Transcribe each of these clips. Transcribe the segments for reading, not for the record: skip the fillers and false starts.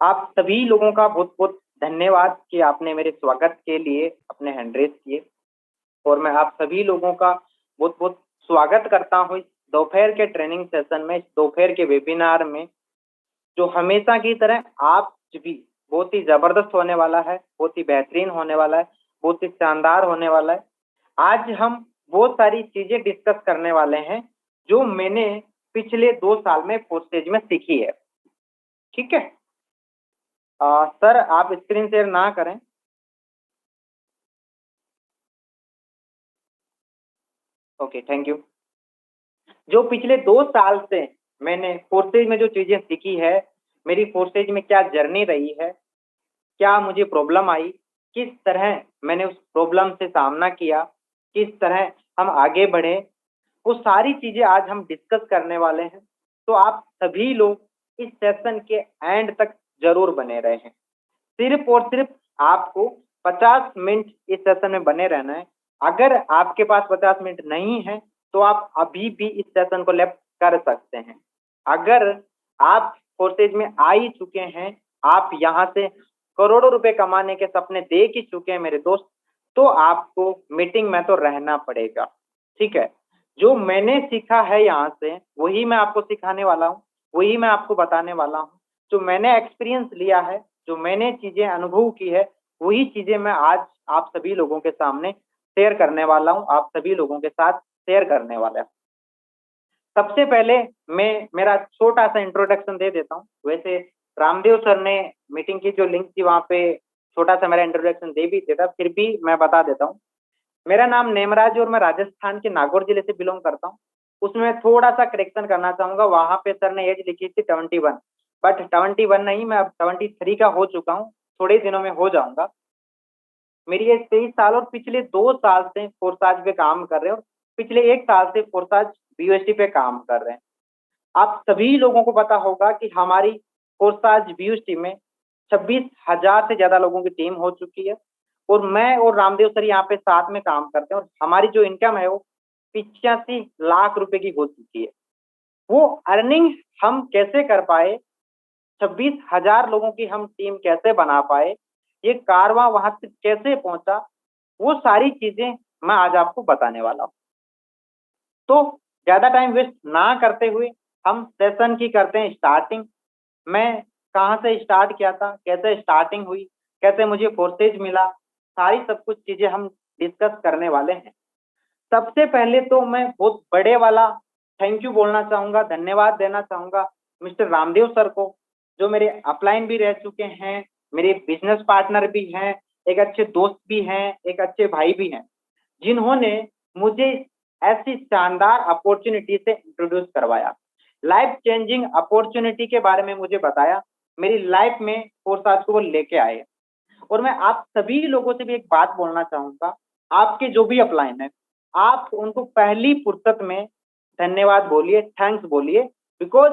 आप सभी लोगों का बहुत बहुत धन्यवाद कि आपने मेरे स्वागत के लिए अपने हैंड रेज किए। और मैं आप सभी लोगों का बहुत बहुत स्वागत करता हूँ इस दोपहर के ट्रेनिंग सेशन में, इस दोपहर के वेबिनार में, जो हमेशा की तरह आप भी बहुत ही जबरदस्त होने वाला है, बहुत ही बेहतरीन होने वाला है, बहुत ही शानदार होने वाला है। आज हम बहुत सारी चीजें डिस्कस करने वाले हैं जो मैंने पिछले 2 साल में पोस्टेज में सीखी है। ठीक है। सर आप स्क्रीन शेयर ना करें। Okay, thank you. जो पिछले 2 साल से मैंने फोर्सेज में जो चीजें सीखी है, मेरी फोर्सेज में क्या जर्नी रही है, क्या मुझे प्रॉब्लम आई, किस तरह मैंने उस प्रॉब्लम से सामना किया, किस तरह हम आगे बढ़े, वो सारी चीजें आज हम डिस्कस करने वाले हैं। तो आप सभी लोग इस सेशन के एंड तक जरूर बने रहे हैं। सिर्फ और सिर्फ आपको 50 मिनट इस सेशन में बने रहना है। अगर आपके पास 50 मिनट नहीं है तो आप अभी भी इस सेशन को लेफ्ट कर सकते हैं। अगर आप फोर्सेज में आ ही चुके हैं, आप यहाँ से करोड़ों रुपए कमाने के सपने देख ही चुके हैं मेरे दोस्त, तो आपको मीटिंग में तो रहना पड़ेगा। ठीक है। जो मैंने सीखा है यहाँ से वही मैं आपको सिखाने वाला हूँ, वही मैं आपको बताने वाला हूँ। जो मैंने एक्सपीरियंस लिया है, जो मैंने चीजें अनुभव की है, वही चीजें मैं आज आप सभी लोगों के सामने शेयर करने वाला हूँ, आप सभी लोगों के साथ शेयर करने वाला हूँ। सबसे पहले मैं मेरा छोटा सा इंट्रोडक्शन दे देता हूँ। वैसे रामदेव सर ने मीटिंग की जो लिंक थी वहां पे छोटा सा मेरा इंट्रोडक्शन दे भी देता, फिर भी मैं बता देता हूँ। मेरा नाम नेमराज और मैं राजस्थान के नागौर जिले से बिलोंग करता हूँ। उसमें थोड़ा सा करेक्शन करना चाहूंगा। वहां पे सर ने एज लिखी थी 71, बट 71 नहीं, मैं अब 73 का हो चुका हूँ, थोड़े दिनों में हो जाऊंगा। मेरी एज 23 साल और पिछले 2 साल से फोर्साज पे काम कर रहे हैं और पिछले 1 साल से फोर्साज बीयूएसटी पे काम कर रहे हैं। आप सभी लोगों को पता होगा कि हमारी फोर्साज बीयूएसटी में 26,000 से ज्यादा लोगों की टीम हो चुकी है और मैं और रामदेव सर यहाँ पे साथ में काम करते हैं और हमारी जो इनकम है वो 85 लाख रुपए की हो चुकी है। वो अर्निंग हम कैसे कर पाए, 26,000 लोगों की हम टीम कैसे बना पाए, ये कारवां वहां तक कैसे पहुंचा, वो सारी चीजें मैं आज आपको बताने वाला हूँ। तो ज्यादा टाइम वेस्ट ना करते हुए हम सेशन की करते हैं स्टार्टिंग। मैं कहाँ से स्टार्ट किया था, कैसे स्टार्टिंग हुई, कैसे मुझे फोर्सेज मिला, सारी सब कुछ चीजें हम डिस्कस करने वाले हैं। सबसे पहले तो मैं बहुत बड़े वाला थैंक यू बोलना चाहूंगा, धन्यवाद देना चाहूंगा मिस्टर रामदेव सर को, जो मेरे अपलाइन भी रह चुके हैं, मेरे बिजनेस पार्टनर भी हैं, एक अच्छे दोस्त भी हैं, एक अच्छे भाई भी हैं, जिन्होंने मुझे ऐसी शानदार अपॉर्चुनिटी से इंट्रोड्यूस करवाया, लाइफ चेंजिंग अपॉर्चुनिटी के बारे में मुझे बताया, मेरी लाइफ में फोर्साज को वो लेके आए। और मैं आप सभी लोगों से भी एक बात बोलना चाहूंगा, आपके जो भी अपलाइन है, आप उनको पहली फुर्सत में धन्यवाद बोलिए, थैंक्स बोलिए, बिकॉज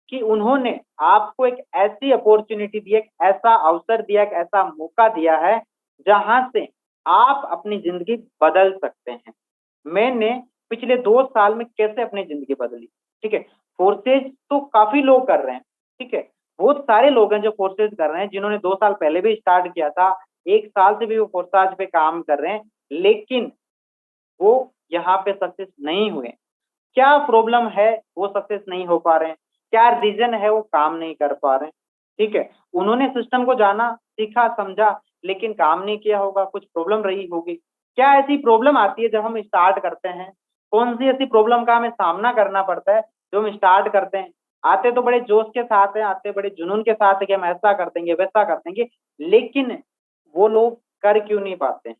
कि उन्होंने आपको एक ऐसी अपॉर्चुनिटी दी, एक ऐसा अवसर दिया, एक ऐसा मौका दिया है जहां से आप अपनी जिंदगी बदल सकते हैं। मैंने पिछले 2 साल में कैसे अपनी जिंदगी बदली। ठीक है। फोर्सेज तो काफी लोग कर रहे हैं। ठीक है। बहुत सारे लोग हैं जो फोर्सेज कर रहे हैं, जिन्होंने 2 साल पहले भी स्टार्ट किया था, 1 साल से भी वो फोर्साज पे काम कर रहे हैं, लेकिन वो यहाँ पे सक्सेस नहीं हुए। क्या प्रॉब्लम है वो सक्सेस नहीं हो पा रहे हैं, क्या रीजन है वो काम नहीं कर पा रहे हैं। ठीक है। उन्होंने सिस्टम को जाना, सीखा, समझा, लेकिन काम नहीं किया होगा, कुछ प्रॉब्लम रही होगी। क्या ऐसी प्रॉब्लम आती है जब हम स्टार्ट करते हैं, कौन सी ऐसी प्रॉब्लम का हमें सामना करना पड़ता है जो हम स्टार्ट करते हैं। आते तो बड़े जोश के साथ है, आते बड़े जुनून के साथ है कि हम ऐसा कर देंगे, वैसा कर देंगे, लेकिन वो लोग कर क्यों नहीं पाते हैं।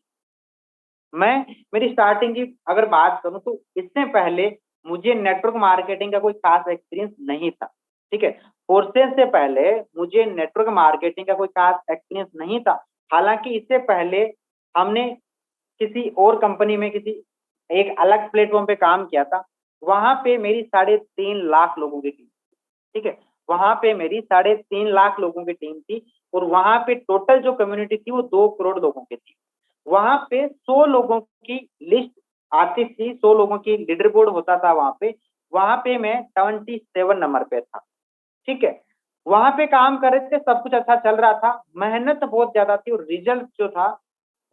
मैं मेरी स्टार्टिंग की अगर बात करूं तो इससे पहले मुझे नेटवर्क मार्केटिंग का कोई खास एक्सपीरियंस नहीं था। ठीक है। कोर्सेज से पहले मुझे नेटवर्क मार्केटिंग का कोई खास एक्सपीरियंस नहीं था। हालांकि इससे पहले हमने किसी और कंपनी में, किसी एक अलग प्लेटफॉर्म पे काम किया था। वहां पे मेरी 3.5 लाख लोगों की टीम। ठीक है। वहां पे मेरी 3.5 लाख लोगों की टीम थी और वहां पे टोटल जो कम्युनिटी थी वो 2 करोड़ लोगों की थी। वहां पे 100 लोगों की लिस्ट आती थी, 100 लोगों की लीडर बोर्ड होता था वहां पे। वहां पे मैं 77 नंबर पे था। ठीक है। वहां पे काम कर रहे थे, सब कुछ अच्छा चल रहा था, मेहनत बहुत ज्यादा थी और रिजल्ट जो था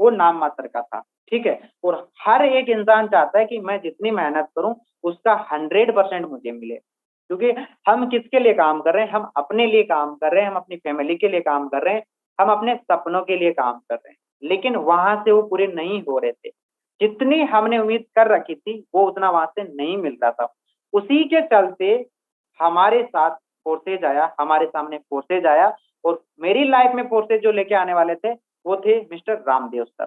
वो नाम मात्र का था। ठीक है, और हर एक इंसान चाहता है कि मैं जितनी मेहनत करूं उसका 100% मुझे मिले, क्योंकि हम किसके लिए काम कर रहे हैं? हम अपने लिए काम कर रहे हैं, हम अपनी फैमिली के लिए काम कर रहे हैं, हम अपने सपनों के लिए काम कर रहे हैं। लेकिन वहां से वो पूरे नहीं हो रहे थे, जितनी हमने उम्मीद कर रखी थी वो उतना वहां से नहीं मिल रहा था। उसी के चलते हमारे साथ फोर्सेज आया, हमारे सामने फोर्सेज आया, और मेरी लाइफ में फोर्सेज जो लेके आने वाले थे वो थे मिस्टर रामदेव सर।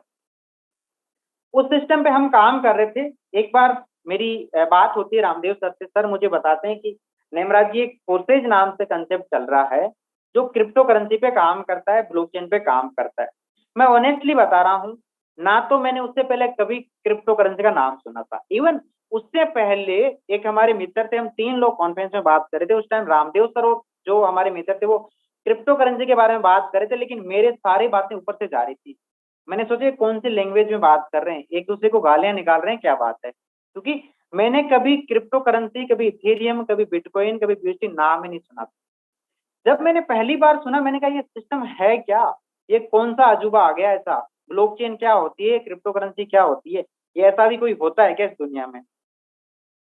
उस सिस्टम पे हम काम कर रहे थे। एक बार मेरी बात होती है रामदेव सर से, सर मुझे बताते हैं कि नेमराज जी, एक फोर्सेज नाम से कंसेप्ट चल रहा है जो क्रिप्टो करेंसी पे काम करता है, ब्लॉकचेन पे काम करता है। मैं ऑनेस्टली बता रहा हूँ, ना तो मैंने उससे पहले कभी क्रिप्टो करेंसी का नाम सुना था। इवन उससे पहले एक हमारे मित्र थे, हम 3 लोग कॉन्फ्रेंस में बात कर रहे थे, उस टाइम रामदेव सर और जो हमारे मित्र थे वो क्रिप्टो करेंसी के बारे में बात कर रहे थे, लेकिन मेरे सारी बातें ऊपर से जा रही थी। मैंने सोचा कौन सी लैंग्वेज में बात कर रहे हैं, एक दूसरे को गालियां निकाल रहे हैं, क्या बात है? क्योंकि मैंने कभी क्रिप्टो करेंसी, कभी इथेरियम, कभी बिटकॉइन, कभी बीएसटी नाम ही नहीं सुना था। जब मैंने पहली बार सुना, मैंने कहा ये सिस्टम है क्या? ये कौन सा अजूबा आ गया ऐसा? ब्लॉकचेन क्या होती है, क्रिप्टो करेंसी क्या होती है, ये ऐसा भी कोई होता है क्या इस दुनिया में?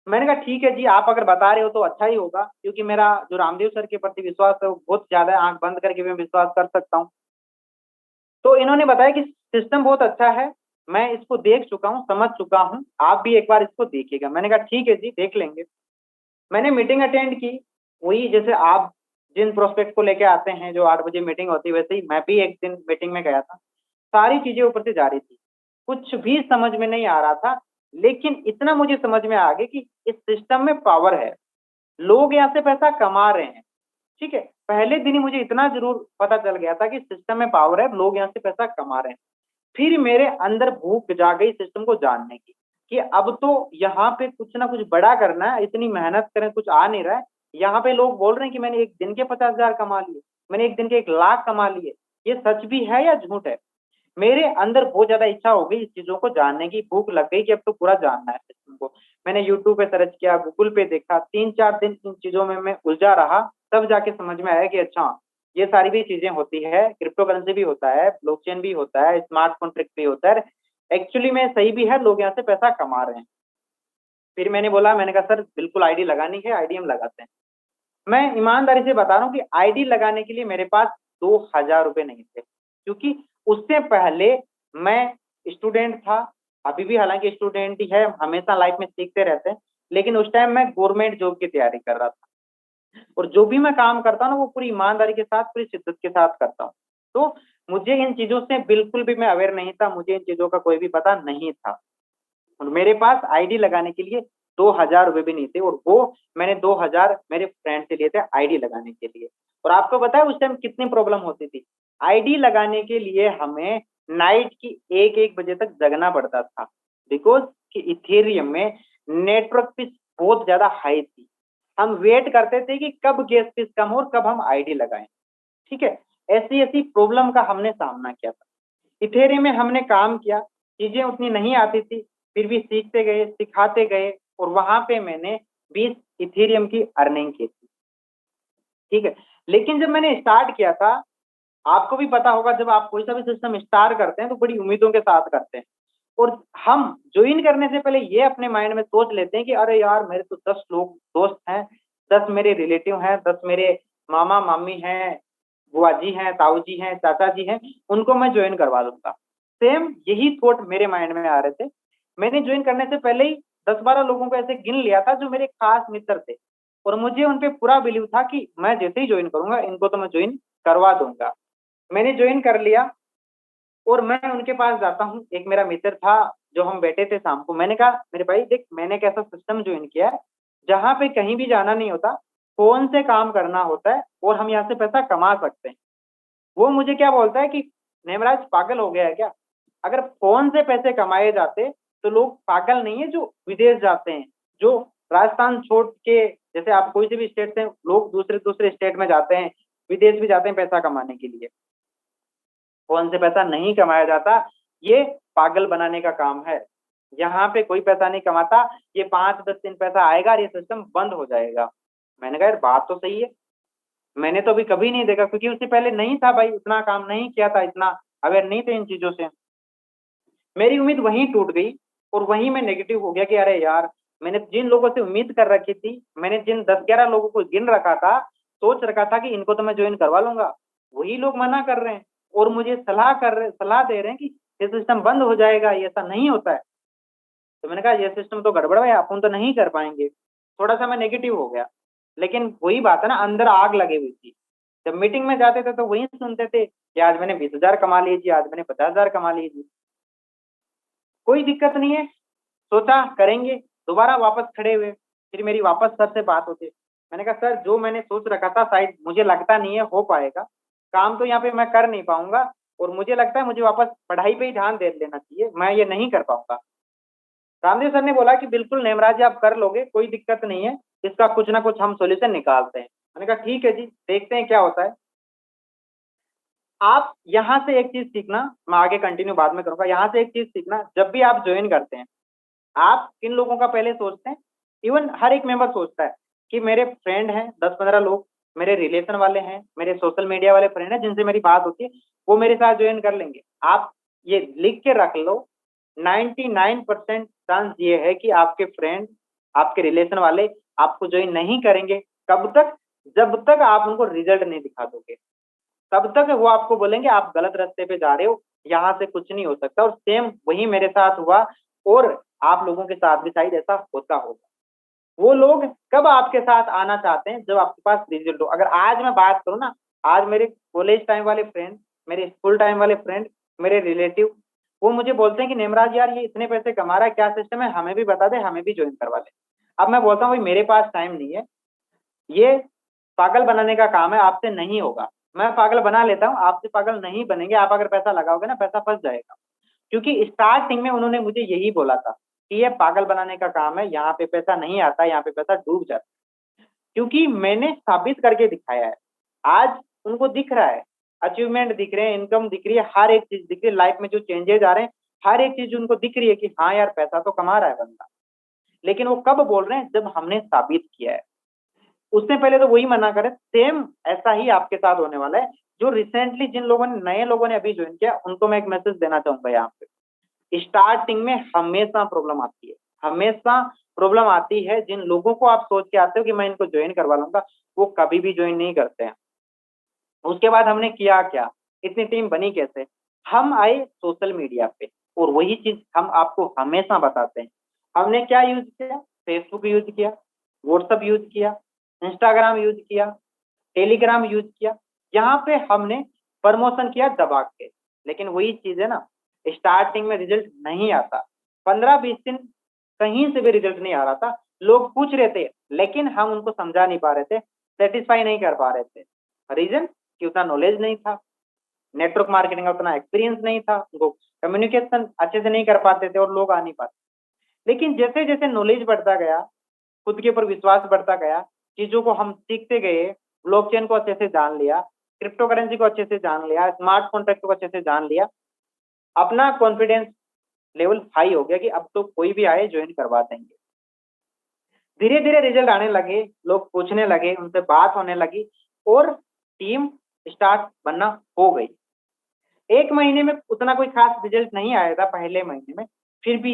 मैंने कहा ठीक है जी, आप अगर बता रहे हो तो अच्छा ही होगा, क्योंकि मेरा जो रामदेव सर के प्रति विश्वास है वो बहुत ज्यादा है, आंख बंद करके मैं विश्वास कर सकता हूँ। तो इन्होंने बताया कि सिस्टम बहुत अच्छा है, मैं इसको देख चुका हूँ, समझ चुका हूँ, आप भी एक बार इसको देखिएगा। मैंने कहा ठीक है जी, देख लेंगे। मैंने मीटिंग अटेंड की, वही जैसे आप जिन प्रोस्पेक्ट को लेके आते हैं, जो 8 बजे मीटिंग होती है, वैसे ही मैं भी एक दिन मीटिंग में गया था। सारी चीजें ऊपर से जा रही थी, कुछ भी समझ में नहीं आ रहा था, लेकिन इतना मुझे समझ में आ गया कि इस सिस्टम में पावर है, लोग यहाँ से पैसा कमा रहे हैं। ठीक है, पहले दिन ही मुझे इतना जरूर पता चल गया था कि सिस्टम में पावर है, लोग यहाँ से पैसा कमा रहे हैं। फिर मेरे अंदर भूख जाग गई सिस्टम को जानने की, कि अब तो यहाँ पे कुछ ना कुछ बड़ा करना है, इतनी मेहनत करें कुछ आ नहीं रहा है। यहाँ पे लोग बोल रहे हैं कि मैंने एक दिन के 50,000 कमा लिए, मैंने एक दिन के 1 लाख कमा लिए, ये सच भी है या झूठ है? मेरे अंदर बहुत ज्यादा इच्छा हो गई, इस चीजों को जानने की भूख लग गई कि अब तो पूरा जानना है सिस्टम को। मैंने यूट्यूब पे सर्च किया, गूगल पे देखा, 3-4 दिन इन चीजों में मैं उलझा रहा, तब जाके समझ में आया कि अच्छा, ये सारी भी चीजें होती है, क्रिप्टो करेंसी भी होता है, ब्लॉकचेन भी होता है, स्मार्ट कॉन्ट्रैक्ट भी होता है, एक्चुअली में सही भी है, लोग यहाँ से पैसा कमा रहे हैं। फिर मैंने बोला, मैंने कहा सर बिल्कुल आईडी लगानी है, आईडी हम लगाते हैं। मैं ईमानदारी से बता रहा हूँ कि आईडी लगाने के लिए मेरे पास 2,000 रुपये नहीं थे, क्योंकि उससे पहले मैं स्टूडेंट था, अभी भी हालांकि स्टूडेंट ही है, हमेशा लाइफ में सीखते रहते हैं, लेकिन उस टाइम मैं गवर्नमेंट जॉब की तैयारी कर रहा था, और जो भी मैं काम करता हूँ ना वो पूरी ईमानदारी के साथ, पूरी शिद्दत के साथ करता हूँ। तो मुझे इन चीजों से बिल्कुल भी मैं अवेयर नहीं था, मुझे इन चीजों का कोई भी पता नहीं था, और मेरे पास आईडी लगाने के लिए 2,000 रुपये भी नहीं थे, और वो मैंने 2,000 मेरे फ्रेंड से लिए थे आईडी लगाने के लिए। और आपको पता है उस टाइम कितनी प्रॉब्लम होती थी? आईडी लगाने के लिए हमें नाइट की 1-1 बजे तक जगना पड़ता था, बिकॉज कि इथेरियम में नेटवर्क फीस बहुत ज्यादा हाई थी। हम वेट करते थे कि कब गैस फीस कम हो और कब हम आईडी लगाएं। ठीक है, ऐसी ऐसी प्रॉब्लम का हमने सामना किया था। इथेरियम में हमने काम किया, चीजें उतनी नहीं आती थी, फिर भी सीखते गए, सिखाते गए, और वहां पे मैंने 20 इथेरियम की अर्निंग की थी। ठीक है, लेकिन जब मैंने स्टार्ट किया था, आपको भी पता होगा जब आप कोई सा भी सिस्टम स्टार्ट करते हैं तो बड़ी उम्मीदों के साथ करते हैं, और हम ज्वाइन करने से पहले ये अपने माइंड में सोच लेते हैं कि अरे यार, मेरे तो 10 लोग दोस्त हैं, 10 मेरे रिलेटिव हैं, 10 मेरे मामा मामी हैं, बुआ जी हैं, ताऊ जी हैं, चाचा जी हैं, उनको मैं ज्वाइन करवा लूंगा। सेम यही थॉट मेरे माइंड में आ रहे थे। मैंने ज्वाइन करने से पहले ही 10-12 लोगों को ऐसे गिन लिया था जो मेरे खास मित्र थे, और मुझे उन पे पूरा बिलीव था कि मैं जैसे ही ज्वाइन करूंगा इनको तो मैं ज्वाइन करवा दूंगा। मैंने ज्वाइन कर लिया, और मैं उनके पास जाता हूँ। एक मेरा मित्र था, जो हम बैठे थे शाम को, मैंने कहा मेरे भाई देख, मैंने एक ऐसा सिस्टम ज्वाइन किया है जहाँ पे कहीं भी जाना नहीं होता, फोन से काम करना होता है, और हम यहाँ से पैसा कमा सकते हैं। वो मुझे क्या बोलता है कि नेमराज पागल हो गया है क्या? अगर फोन से पैसे कमाए जाते तो लोग पागल नहीं है जो विदेश जाते हैं, जो राजस्थान छोड़ के, जैसे आप कोई से भी स्टेट से लोग दूसरे दूसरे स्टेट में जाते हैं, विदेश भी जाते हैं पैसा कमाने के लिए, फोन से पैसा नहीं कमाया जाता, ये पागल बनाने का काम है। यहाँ पे कोई पैसा नहीं कमाता, ये 5-10 दिन पैसा आएगा और ये सिस्टम बंद हो जाएगा। मैंने कहा यार बात तो सही है। मैंने तो अभी कभी नहीं देखा, क्योंकि उससे पहले नहीं था भाई, उतना काम नहीं किया था, इतना अवेयर नहीं थे इन चीजों से। मेरी उम्मीद वहीं टूट गई और वहीं मैं नेगेटिव हो गया कि अरे यार, मैंने जिन लोगों से उम्मीद कर रखी थी, मैंने जिन 10-11 लोगों को गिन रखा था, सोच रखा था कि इनको तो मैं ज्वाइन करवा लूंगा, वही लोग मना कर रहे हैं और मुझे सलाह दे रहे हैं कि ये सिस्टम बंद हो जाएगा, ये ऐसा नहीं होता है। तो मैंने कहा ये सिस्टम तो गड़बड़ है, अपन तो नहीं कर पाएंगे। थोड़ा सा मैं नेगेटिव हो गया। लेकिन वही बात है ना, अंदर आग लगी हुई थी। जब मीटिंग में जाते थे तो वही सुनते थे कि आज मैंने 20,000 कमा लिए जी, आज मैंने 50,000 कमा लिए जी। कोई दिक्कत नहीं है, सोचा करेंगे, दोबारा वापस खड़े हुए। फिर मेरी वापस सर से बात होती। मैंने कहा सर, जो मैंने सोच रखा था शायद मुझे लगता नहीं है हो पाएगा, काम तो यहाँ पे मैं कर नहीं पाऊंगा, और मुझे लगता है मुझे वापस पढ़ाई पे ही ध्यान दे लेना चाहिए, मैं ये नहीं कर पाऊंगा। रामदेव सर ने बोला कि बिल्कुल नेमराज जी, आप कर लोगे, कोई दिक्कत नहीं है, इसका कुछ ना कुछ हम सॉल्यूशन निकालते हैं। मैंने कहा ठीक है जी, देखते हैं क्या होता है। आप यहाँ से एक चीज सीखना, मैं आगे कंटिन्यू बाद में करूंगा, यहाँ से एक चीज सीखना, जब भी आप ज्वाइन करते हैं, आप किन लोगों का पहले सोचते हैं। इवन हर एक मेंबर सोचता है कि मेरे फ्रेंड हैं 10-15 लोग, मेरे रिलेशन वाले हैं, मेरे सोशल मीडिया वाले फ्रेंड हैं जिनसे मेरी बात होती है, वो मेरे साथ ज्वाइन कर लेंगे। आप ये लिख के रख लो, 99% चांस ये है कि आपके फ्रेंड, आपके रिलेशन वाले आपको ज्वाइन नहीं करेंगे। कब तक? जब तक आप उनको रिजल्ट नहीं दिखा दोगे, तब तक वो आपको बोलेंगे आप गलत रास्ते पे जा रहे हो, यहाँ से कुछ नहीं हो सकता। और सेम वही मेरे साथ हुआ, और आप लोगों के साथ भी शायद ऐसा होता होगा। वो लोग कब आपके साथ आना चाहते हैं? जब आपके पास रिजल्ट हो। अगर आज मैं बात करूँ ना, आज मेरे कॉलेज टाइम वाले फ्रेंड, मेरे स्कूल टाइम वाले फ्रेंड, मेरे रिलेटिव, वो मुझे बोलते हैं कि नेमराज यार, ये इतने पैसे कमा रहा है, क्या सिस्टम है, हमें भी बता दे, हमें भी ज्वाइन करवा दे। अब मैं बोलता हूँ भाई, मेरे पास टाइम नहीं है, ये पागल बनाने का काम है, आपसे नहीं होगा। मैं पागल बना लेता हूँ, आपसे पागल नहीं बनेंगे। आप अगर पैसा लगाओगे ना, पैसा फंस जाएगा। क्योंकि स्टार्टिंग में उन्होंने मुझे यही बोला था कि ये पागल बनाने का काम है, यहाँ पे पैसा नहीं आता, यहाँ पे पैसा डूब जाता है। क्योंकि मैंने साबित करके दिखाया है। आज उनको दिख रहा है, अचीवमेंट दिख रहे हैं, इनकम दिख रही है, हर एक चीज दिख रही है, लाइफ में जो चेंजेस आ रहे हैं, हर एक चीज उनको दिख रही है कि हाँ यार, पैसा तो कमा रहा है बंदा। लेकिन वो कब बोल रहे हैं? जब हमने साबित किया है। उससे पहले तो वही मना करे। सेम ऐसा ही आपके साथ होने वाला है। जो रिसेंटली जिन लोगों ने, नए लोगों ने अभी ज्वाइन किया, उनको मैं एक मैसेज देना चाहूंगा यहाँ पे। स्टार्टिंग में हमेशा प्रॉब्लम आती है, हमेशा प्रॉब्लम आती है। जिन लोगों को आप सोच के आते हो कि मैं इनको ज्वाइन करवा लूंगा, वो कभी भी ज्वाइन नहीं करते हैं। उसके बाद हमने किया क्या, इतनी टीम बनी कैसे? हम आए सोशल मीडिया पे, और वही चीज हम आपको हमेशा बताते हैं। हमने क्या यूज किया? फेसबुक यूज किया, व्हाट्सएप यूज किया, इंस्टाग्राम यूज किया, टेलीग्राम यूज किया। यहाँ पे हमने प्रमोशन किया दबा के। लेकिन वही चीज है ना, स्टार्टिंग में रिजल्ट नहीं आता, 15-20 दिन कहीं से भी रिजल्ट नहीं आ रहा था। लोग पूछ रहे थे, लेकिन हम उनको समझा नहीं पा रहे थे, सेटिस्फाई नहीं कर पा रहे थे। रीजन कि उतना नॉलेज नहीं था, नेटवर्क मार्केटिंग का उतना एक्सपीरियंस नहीं था, उनको कम्युनिकेशन अच्छे से नहीं कर पाते थे, और लोग आ नहीं पाते। लेकिन जैसे जैसे नॉलेज बढ़ता गया, खुद के ऊपर विश्वास बढ़ता गया, चीजों को हम सीखते गए, ब्लॉकचेन को अच्छे से जान लिया, क्रिप्टो करेंसी को अच्छे से जान लिया, स्मार्ट कॉन्ट्रैक्ट को अच्छे से जान लिया, अपना कॉन्फिडेंस लेवल हाई हो गया कि अब तो कोई भी आए ज्वाइन करवा देंगे। धीरे धीरे रिजल्ट आने लगे, लोग पूछने लगे, उनसे बात होने लगी, और टीम स्टार्ट बनना हो गई। 1 महीने में उतना कोई खास रिजल्ट नहीं आया था पहले महीने में, फिर भी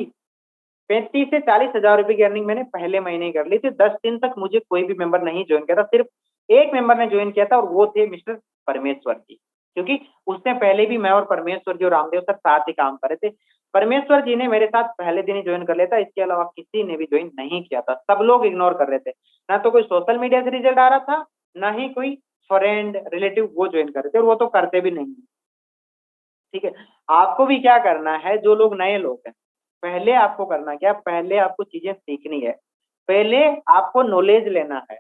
35 से 40 हजार रुपए की अर्निंग मैंने पहले महीने ही कर ली थी। 10 दिन तक मुझे कोई भी मेंबर नहीं ज्वाइन किया था, सिर्फ एक मेंबर ने ज्वाइन किया था, और वो थे मिस्टर परमेश्वर जी। क्योंकि उससे पहले भी मैं और परमेश्वर जी और रामदेव सर साथ ही काम कर रहे थे। परमेश्वर जी ने मेरे साथ पहले दिन ही ज्वाइन कर लिया था, इसके अलावा किसी ने भी ज्वाइन नहीं किया था। सब लोग इग्नोर कर रहे थे, ना तो कोई सोशल मीडिया से रिजल्ट आ रहा था, ना ही कोई फ्रेंड रिलेटिव वो ज्वाइन कर रहे थे, और वो तो करते भी नहीं। ठीक है, आपको भी क्या करना है, जो लोग नए लोग हैं, पहले आपको करना क्या, पहले आपको चीजें सीखनी है, पहले आपको नॉलेज लेना है।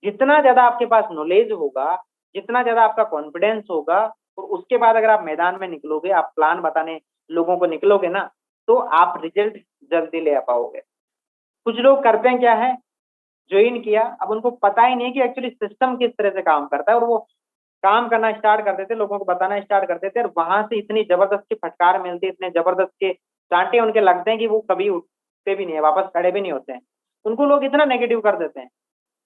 जितना ज्यादा आपके पास नॉलेज होगा, जितना ज्यादा आपका कॉन्फिडेंस होगा, और उसके बाद अगर आप मैदान में निकलोगे, आप प्लान बताने लोगों को निकलोगे ना, तो आप रिजल्ट जल्दी ले आ पाओगे। कुछ लोग करते हैं क्या है, ज्वाइन किया, अब उनको पता ही नहीं कि एक्चुअली सिस्टम किस तरह से काम करता है, और वो काम करना स्टार्ट कर देते, लोगों को बताना स्टार्ट कर देते, और वहां से इतनी जबरदस्त की फटकार मिलती है, इतने जबरदस्त के चांटे उनके लगते हैं कि वो कभी उठते भी नहीं है, वापस खड़े भी नहीं होते हैं। उनको लोग इतना नेगेटिव कर देते हैं।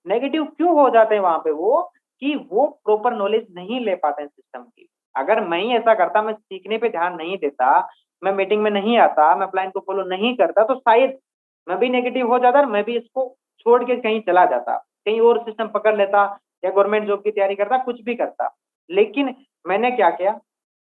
नेगेटिव क्यों हो जाते हैं वहां पे वो? कि वो प्रॉपर नॉलेज नहीं ले पाते हैं सिस्टम की। अगर मैं ही ऐसा करता, मैं सीखने पे ध्यान नहीं देता, मैं मीटिंग में नहीं आता, मैं प्लान को फॉलो नहीं करता, तो शायद मैं भी नेगेटिव हो जाता और मैं भी इसको छोड़ के कहीं चला जाता, कहीं और सिस्टम पकड़ लेता या गवर्नमेंट जॉब की तैयारी करता, कुछ भी करता। लेकिन मैंने क्या किया,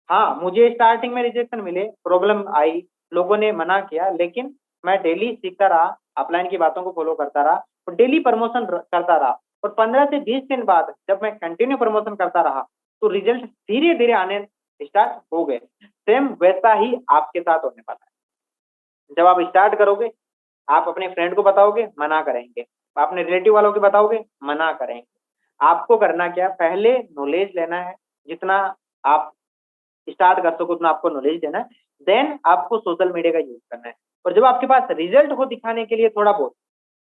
हाँ मुझे स्टार्टिंग में रिजेक्शन मिले, प्रॉब्लम आई, लोगों ने मना किया, लेकिन मैं डेली सीखता रहा, अपलाइन की बातों को फॉलो करता रहा और डेली प्रमोशन करता रहा। और 15 से 20 दिन बाद जब मैं कंटिन्यू प्रमोशन करता रहा तो रिजल्ट धीरे धीरे आने स्टार्ट हो गए। सेम वैसा ही आपके साथ होने वाला है। जब आप स्टार्ट करोगे, आप अपने फ्रेंड को बताओगे, मना करेंगे, अपने रिलेटिव वालों को बताओगे, मना करेंगे। आपको करना क्या, पहले नॉलेज लेना है, जितना आप स्टार्ट कर सको उतना आपको नॉलेज देना है, देन आपको सोशल मीडिया का यूज करना है। और जब आपके पास रिजल्ट हो दिखाने के लिए थोड़ा बहुत,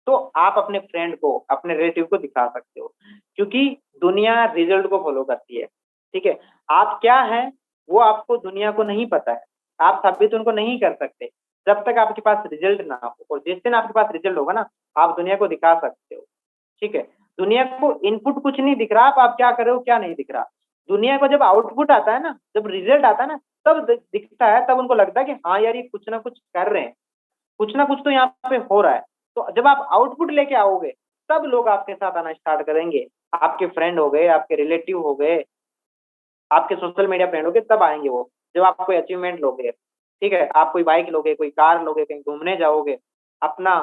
तो आप अपने फ्रेंड को, अपने रिलेटिव को दिखा सकते हो, क्योंकि दुनिया रिजल्ट को फॉलो करती है। ठीक है, आप क्या हैं वो आपको, दुनिया को नहीं पता है, आप साबित उनको नहीं कर सकते जब तक आपके पास रिजल्ट ना हो। और जिस दिन आपके पास रिजल्ट होगा ना, आप दुनिया को दिखा सकते हो। ठीक है, दुनिया को इनपुट कुछ नहीं दिख रहा, आप क्या कर रहे हो क्या नहीं दिख रहा। दुनिया को जब आउटपुट आता है ना, जब रिजल्ट आता है ना, तब दिखता है, तब उनको लगता है कि हाँ यार ये कुछ ना कुछ कर रहे हैं, कुछ ना कुछ तो यहाँ पे हो रहा है। तो जब आप आउटपुट लेके आओगे, तब लोग आपके साथ आना स्टार्ट करेंगे। आपके फ्रेंड हो गए, आपके रिलेटिव हो गए, आपके सोशल मीडिया फ्रेंड हो गए, तब आएंगे वो, जब आप कोई अचीवमेंट लोगे। ठीक है, आप कोई बाइक लोगे, कोई कार लोगे, कहीं घूमने जाओगे, अपना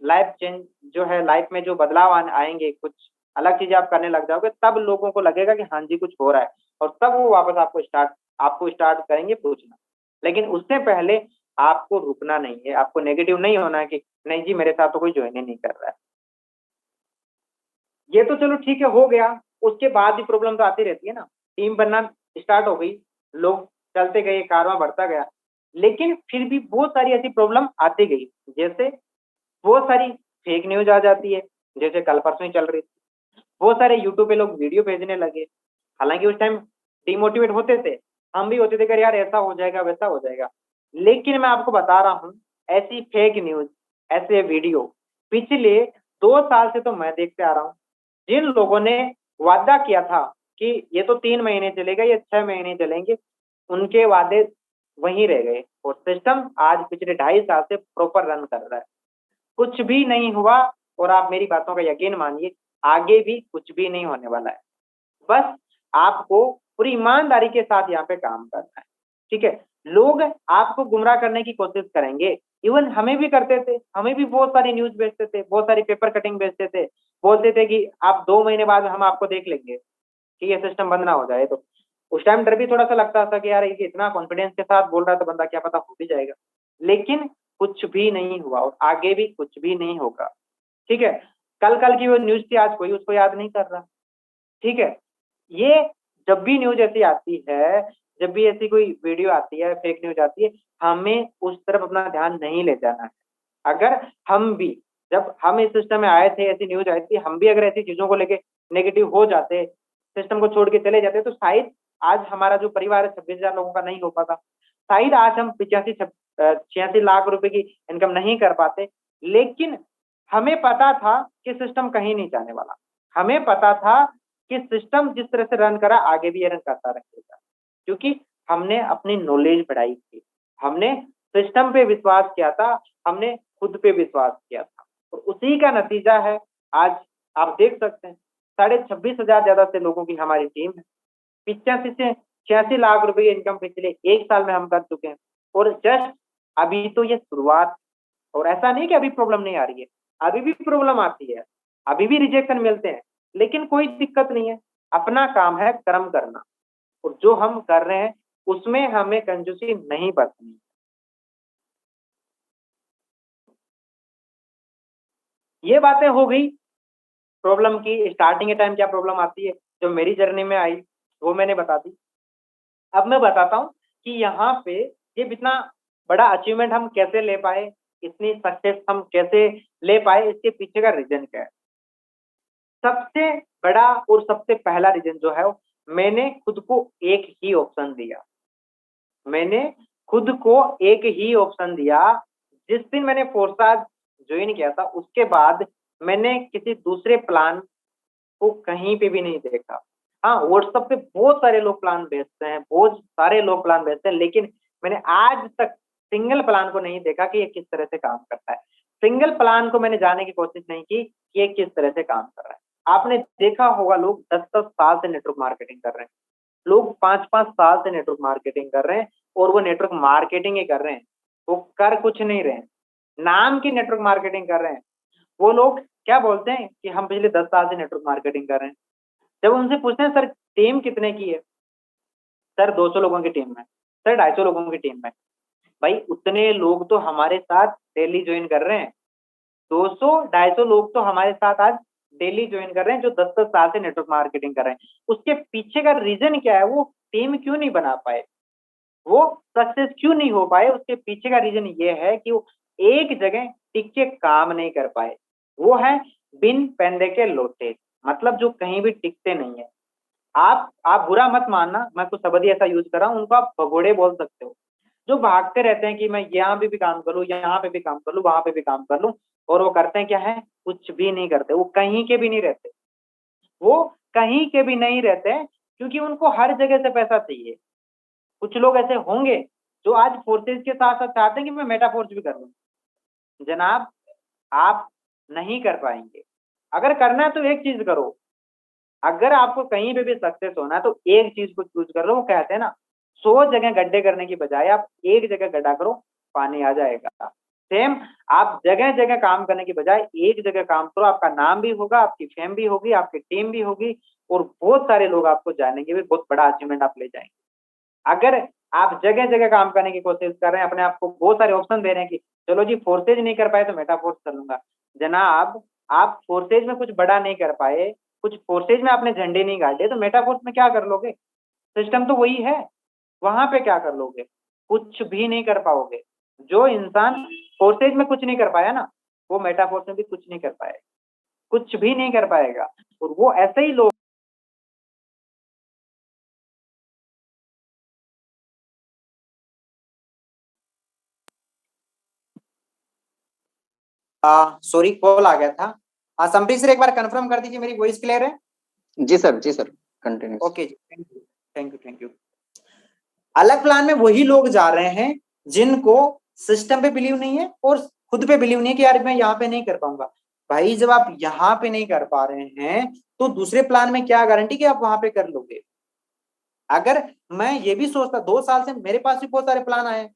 लाइफ चेंज जो है, लाइफ में जो बदलाव आएंगे, कुछ अलग चीजें आप करने लग जाओगे, तब लोगों को लगेगा कि हाँ जी कुछ हो रहा है, और तब वो वापस आपको स्टार्ट करेंगे पूछना। लेकिन उससे पहले आपको रुकना नहीं है, आपको नेगेटिव नहीं होना है कि नहीं जी मेरे साथ तो कोई ज्वाइन ही नहीं कर रहा है। ये तो चलो ठीक है, हो गया। उसके बाद भी प्रॉब्लम तो आती रहती है ना। टीम बनना स्टार्ट हो गई, लोग चलते गए, कारवां बढ़ता गया, लेकिन फिर भी बहुत सारी ऐसी प्रॉब्लम आती गई। जैसे बहुत सारी फेक न्यूज आ जाती है, जैसे कल परसों ही चल रही थी। बहुत सारे यूट्यूब पे लोग वीडियो भेजने लगे, हालांकि उस टाइम डिमोटिवेट होते थे, हम भी होते थे कि यार ऐसा हो जाएगा वैसा हो जाएगा। लेकिन मैं आपको बता रहा हूँ, ऐसी फेक न्यूज, ऐसे वीडियो पिछले 2 साल से तो मैं देखते आ रहा हूँ। जिन लोगों ने वादा किया था कि ये तो 3 महीने चलेगा, ये 6 महीने चलेंगे, उनके वादे वहीं रह गए, और सिस्टम आज पिछले 2.5 साल से प्रॉपर रन कर रहा है। कुछ भी नहीं हुआ, और आप मेरी बातों का यकीन मानिए, आगे भी कुछ भी नहीं होने वाला है। बस आपको पूरी ईमानदारी के साथ यहाँ पे काम करना है। ठीक है, लोग आपको गुमराह करने की कोशिश करेंगे, इवन हमें भी करते थे, हमें भी बहुत सारी न्यूज भेजते थे, बहुत सारी पेपर कटिंग भेजते थे, बोलते थे कि आप 2 महीने बाद हम आपको देख लेंगे कि ये सिस्टम बंद ना हो जाए। तो उस टाइम डर भी थोड़ा सा लगता था कि यार ये इतना कॉन्फिडेंस के साथ बोल रहा था बंदा, क्या पता हो भी जाएगा। लेकिन कुछ भी नहीं हुआ, और आगे भी कुछ भी नहीं होगा। ठीक है, कल कल की वो न्यूज थी, आज कोई उसको याद नहीं कर रहा। ठीक है, ये जब भी न्यूज ऐसी आती है, जब भी ऐसी कोई वीडियो आती है, फेक न्यूज आती है, हमें उस तरफ अपना ध्यान नहीं ले जाना है। अगर हम भी, जब हम इस सिस्टम में आए थे, ऐसी न्यूज आई थी, हम भी अगर ऐसी चीजों को लेके नेगेटिव हो जाते, सिस्टम को छोड़ के चले जाते, तो शायद आज हमारा जो परिवार है 26,000 लोगों का नहीं हो पाता। शायद आज हम 86 लाख रुपए की इनकम नहीं कर पाते। लेकिन हमें पता था कि सिस्टम कहीं नहीं जाने वाला, हमें पता था कि सिस्टम जिस तरह से रन करा आगे भी ये रन करता रहेगा, क्योंकि हमने अपनी नॉलेज बढ़ाई थी, हमने सिस्टम पे विश्वास किया था, हमने खुद पे विश्वास किया था, और उसी का नतीजा है आज आप देख सकते हैं। 26,500 ज्यादा से लोगों की हमारी टीम है, 85 से 86 लाख रुपए इनकम पिछले 1 साल में हम कर चुके हैं। और जस्ट अभी तो ये शुरुआत, और ऐसा नहीं कि अभी प्रॉब्लम नहीं आ रही है, अभी भी प्रॉब्लम आती है, अभी भी रिजेक्शन मिलते हैं, लेकिन कोई दिक्कत नहीं है। अपना काम है कर्म करना, और जो हम कर रहे हैं उसमें हमें कंजूसी नहीं बरतनी। ये बातें हो गई प्रॉब्लम की, स्टार्टिंग के टाइम क्या प्रॉब्लम आती है, जो मेरी जर्नी में आई वो मैंने बता दी। अब मैं बताता हूँ कि यहाँ पे ये इतना बड़ा अचीवमेंट हम कैसे ले पाए, इतनी सक्सेस हम कैसे ले पाए, इसके पीछे का रीजन क्या है। सबसे बड़ा और सबसे पहला रीजन जो है, मैंने खुद को एक ही ऑप्शन दिया। मैंने खुद को एक ही ऑप्शन दिया। जिस दिन मैंने फोर्साज ज्वाइन किया था, उसके बाद मैंने किसी दूसरे प्लान वो कहीं पे भी नहीं देखा। हाँ, व्हाट्सएप पे बहुत सारे लोग प्लान भेजते हैं, बहुत सारे लोग प्लान भेजते हैं, लेकिन मैंने आज तक सिंगल प्लान को नहीं देखा कि ये किस तरह से काम करता है। सिंगल प्लान को मैंने जानने की कोशिश नहीं की कि ये किस तरह से काम कर रहा है। आपने देखा होगा लोग 10-10 साल से नेटवर्क मार्केटिंग कर रहे हैं, लोग 5-5 साल से नेटवर्क मार्केटिंग कर रहे हैं, और वो नेटवर्क मार्केटिंग ही कर रहे हैं, वो कर कुछ नहीं रहे हैं, नाम की नेटवर्क मार्केटिंग कर रहे हैं। वो लोग क्या बोलते हैं कि हम पिछले 10 साल से नेटवर्क मार्केटिंग कर रहे हैं। जब उनसे पूछते हैं सर टीम कितने की है, सर 200 लोगों की टीम में, सर 250 लोगों की टीम में। भाई उतने लोग तो हमारे साथ डेली ज्वाइन कर रहे हैं, 200-250 लोग तो हमारे साथ आज डेली ज्वाइन कर रहे हैं, जो 10-10 साल से नेटवर्क मार्केटिंग कर रहे हैं। उसके पीछे का रीजन क्या है, वो टीम क्यों नहीं बना पाए, वो सक्सेस क्यों नहीं हो पाए, उसके पीछे का रीजन ये है कि वो एक जगह टिक के काम नहीं कर पाए। वो है बिन पेंदे के लोटे, मतलब जो कहीं भी टिकते नहीं है। आप बुरा मत मानना, मैं कुछ शब्द ही ऐसा यूज कर रहा हूँ, उनको आप भगोड़े बोल सकते हो, जो भागते रहते हैं कि मैं यहाँ पे भी काम कर लूँ, यहाँ पे भी काम कर लूँ, वहां पे भी काम कर लूँ, और वो करते हैं क्या है, कुछ भी नहीं करते, वो कहीं के भी नहीं रहते, वो कहीं के भी नहीं रहते, क्योंकि उनको हर जगह से पैसा चाहिए। कुछ लोग ऐसे होंगे जो आज फोर्सेज के साथ साथ चाहते हैं कि मैं मेटाफोर्स भी कर लूं। जनाब, आप नहीं कर पाएंगे। अगर करना है तो एक चीज करो, अगर आपको कहीं पे भी सक्सेस होना है तो एक चीज को चूज कर लो। वो कहते हैं ना, 100 जगह गड्ढे करने की बजाय आप एक जगह गड्ढा करो, पानी आ जाएगा। सेम, आप जगह जगह काम करने की बजाय एक जगह काम करो, आपका नाम भी होगा, आपकी फेम भी होगी, आपकी टीम भी होगी, और बहुत सारे लोग आपको जानेंगे भी, बहुत बड़ा अचीवमेंट आप ले जाएंगे। अगर आप जगह जगह काम करने की कोशिश कर रहे हैं, अपने आप को बहुत सारे ऑप्शन दे रहे हैं कि चलो जी फोर्सेज नहीं कर पाए तो मेटाफोर्स कर लूंगा, जनाब आप फोर्सेज में कुछ बड़ा नहीं कर पाए, कुछ फोर्सेज में आपने झंडे नहीं गाड़े, तो मेटाफोर्स में क्या कर लोगे? सिस्टम तो वही है, वहां पे क्या कर लोगे? कुछ भी नहीं कर पाओगे। जो इंसान फोर्सेज में कुछ नहीं कर पाया ना, वो मेटाफोर्स में भी कुछ नहीं कर पाएगा, कुछ भी नहीं कर पाएगा। और वो ऐसे ही लोग, सॉरी कॉल आ गया था। संप्रीत सर एक बार कंफर्म कर दीजिए मेरी वॉइस क्लियर है? जी सर, जी sir, continue. Okay ji, thank you, thank you, thank you. अलग प्लान में वही लोग जा रहे हैं जिनको सिस्टम पे बिलीव नहीं है और खुद पे बिलीव नहीं है कि यार मैं यहाँ पे नहीं कर पाऊंगा। भाई जब आप यहाँ पे नहीं कर पा रहे हैं तो दूसरे प्लान में क्या गारंटी कि आप वहां पे कर लोगे? अगर मैं ये भी सोचता, 2 साल से मेरे पास भी बहुत सारे प्लान आए,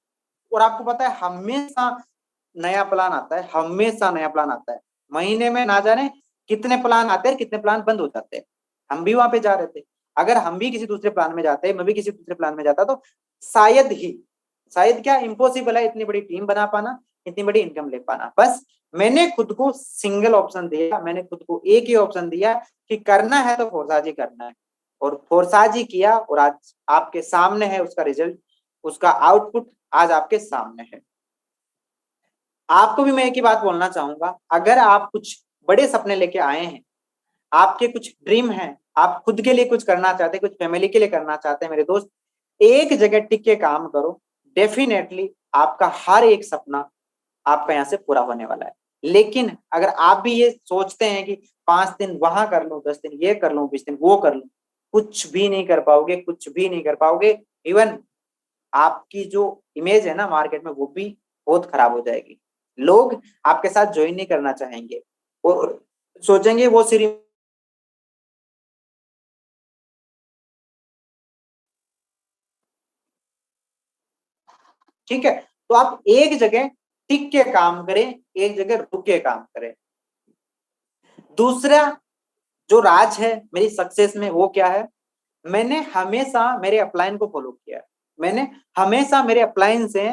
और आपको पता है हमेशा नया प्लान आता है, हमेशा नया प्लान आता है। महीने में ना जाने कितने प्लान आते हैं, कितने प्लान बंद हो जाते हैं। हम भी वहां पे जा रहे थे, अगर हम भी किसी दूसरे प्लान में जाते, मैं भी किसी दूसरे प्लान में जाता, तो शायद ही, शायद क्या, इम्पॉसिबल है इतनी बड़ी टीम बना पाना, इतनी बड़ी इनकम ले पाना। बस मैंने खुद को सिंगल ऑप्शन दिया, मैंने खुद को एक ही ऑप्शन दिया कि करना है तो फोर्साजी करना है, और फोर्साजी किया, और आज आपके सामने है उसका रिजल्ट, उसका आउटपुट आज आपके सामने है। आपको भी मैं एक ही बात बोलना चाहूंगा, अगर आप कुछ बड़े सपने लेके आए हैं, आपके कुछ ड्रीम हैं, आप खुद के लिए कुछ करना चाहते हैं, कुछ फैमिली के लिए करना चाहते हैं, मेरे दोस्त एक जगह टिक के काम करो, डेफिनेटली आपका हर एक सपना आपका यहाँ से पूरा होने वाला है। लेकिन अगर आप भी ये सोचते हैं कि 5 दिन वहां कर लूं, 10 दिन ये कर लूं, 20 दिन वो कर लूं, कुछ भी नहीं कर पाओगे, कुछ भी नहीं कर पाओगे। इवन आपकी जो इमेज है ना मार्केट में, वो भी बहुत खराब हो जाएगी। लोग आपके साथ ज्वाइन नहीं करना चाहेंगे और सोचेंगे वो सिर्फ, ठीक है। तो आप एक जगह टिक के काम करें, एक जगह रुक के काम करें। दूसरा जो राज है मेरी सक्सेस में, वो क्या है? मैंने हमेशा मेरे अपलाइन को फॉलो किया है, मैंने हमेशा मेरे अपलाइन से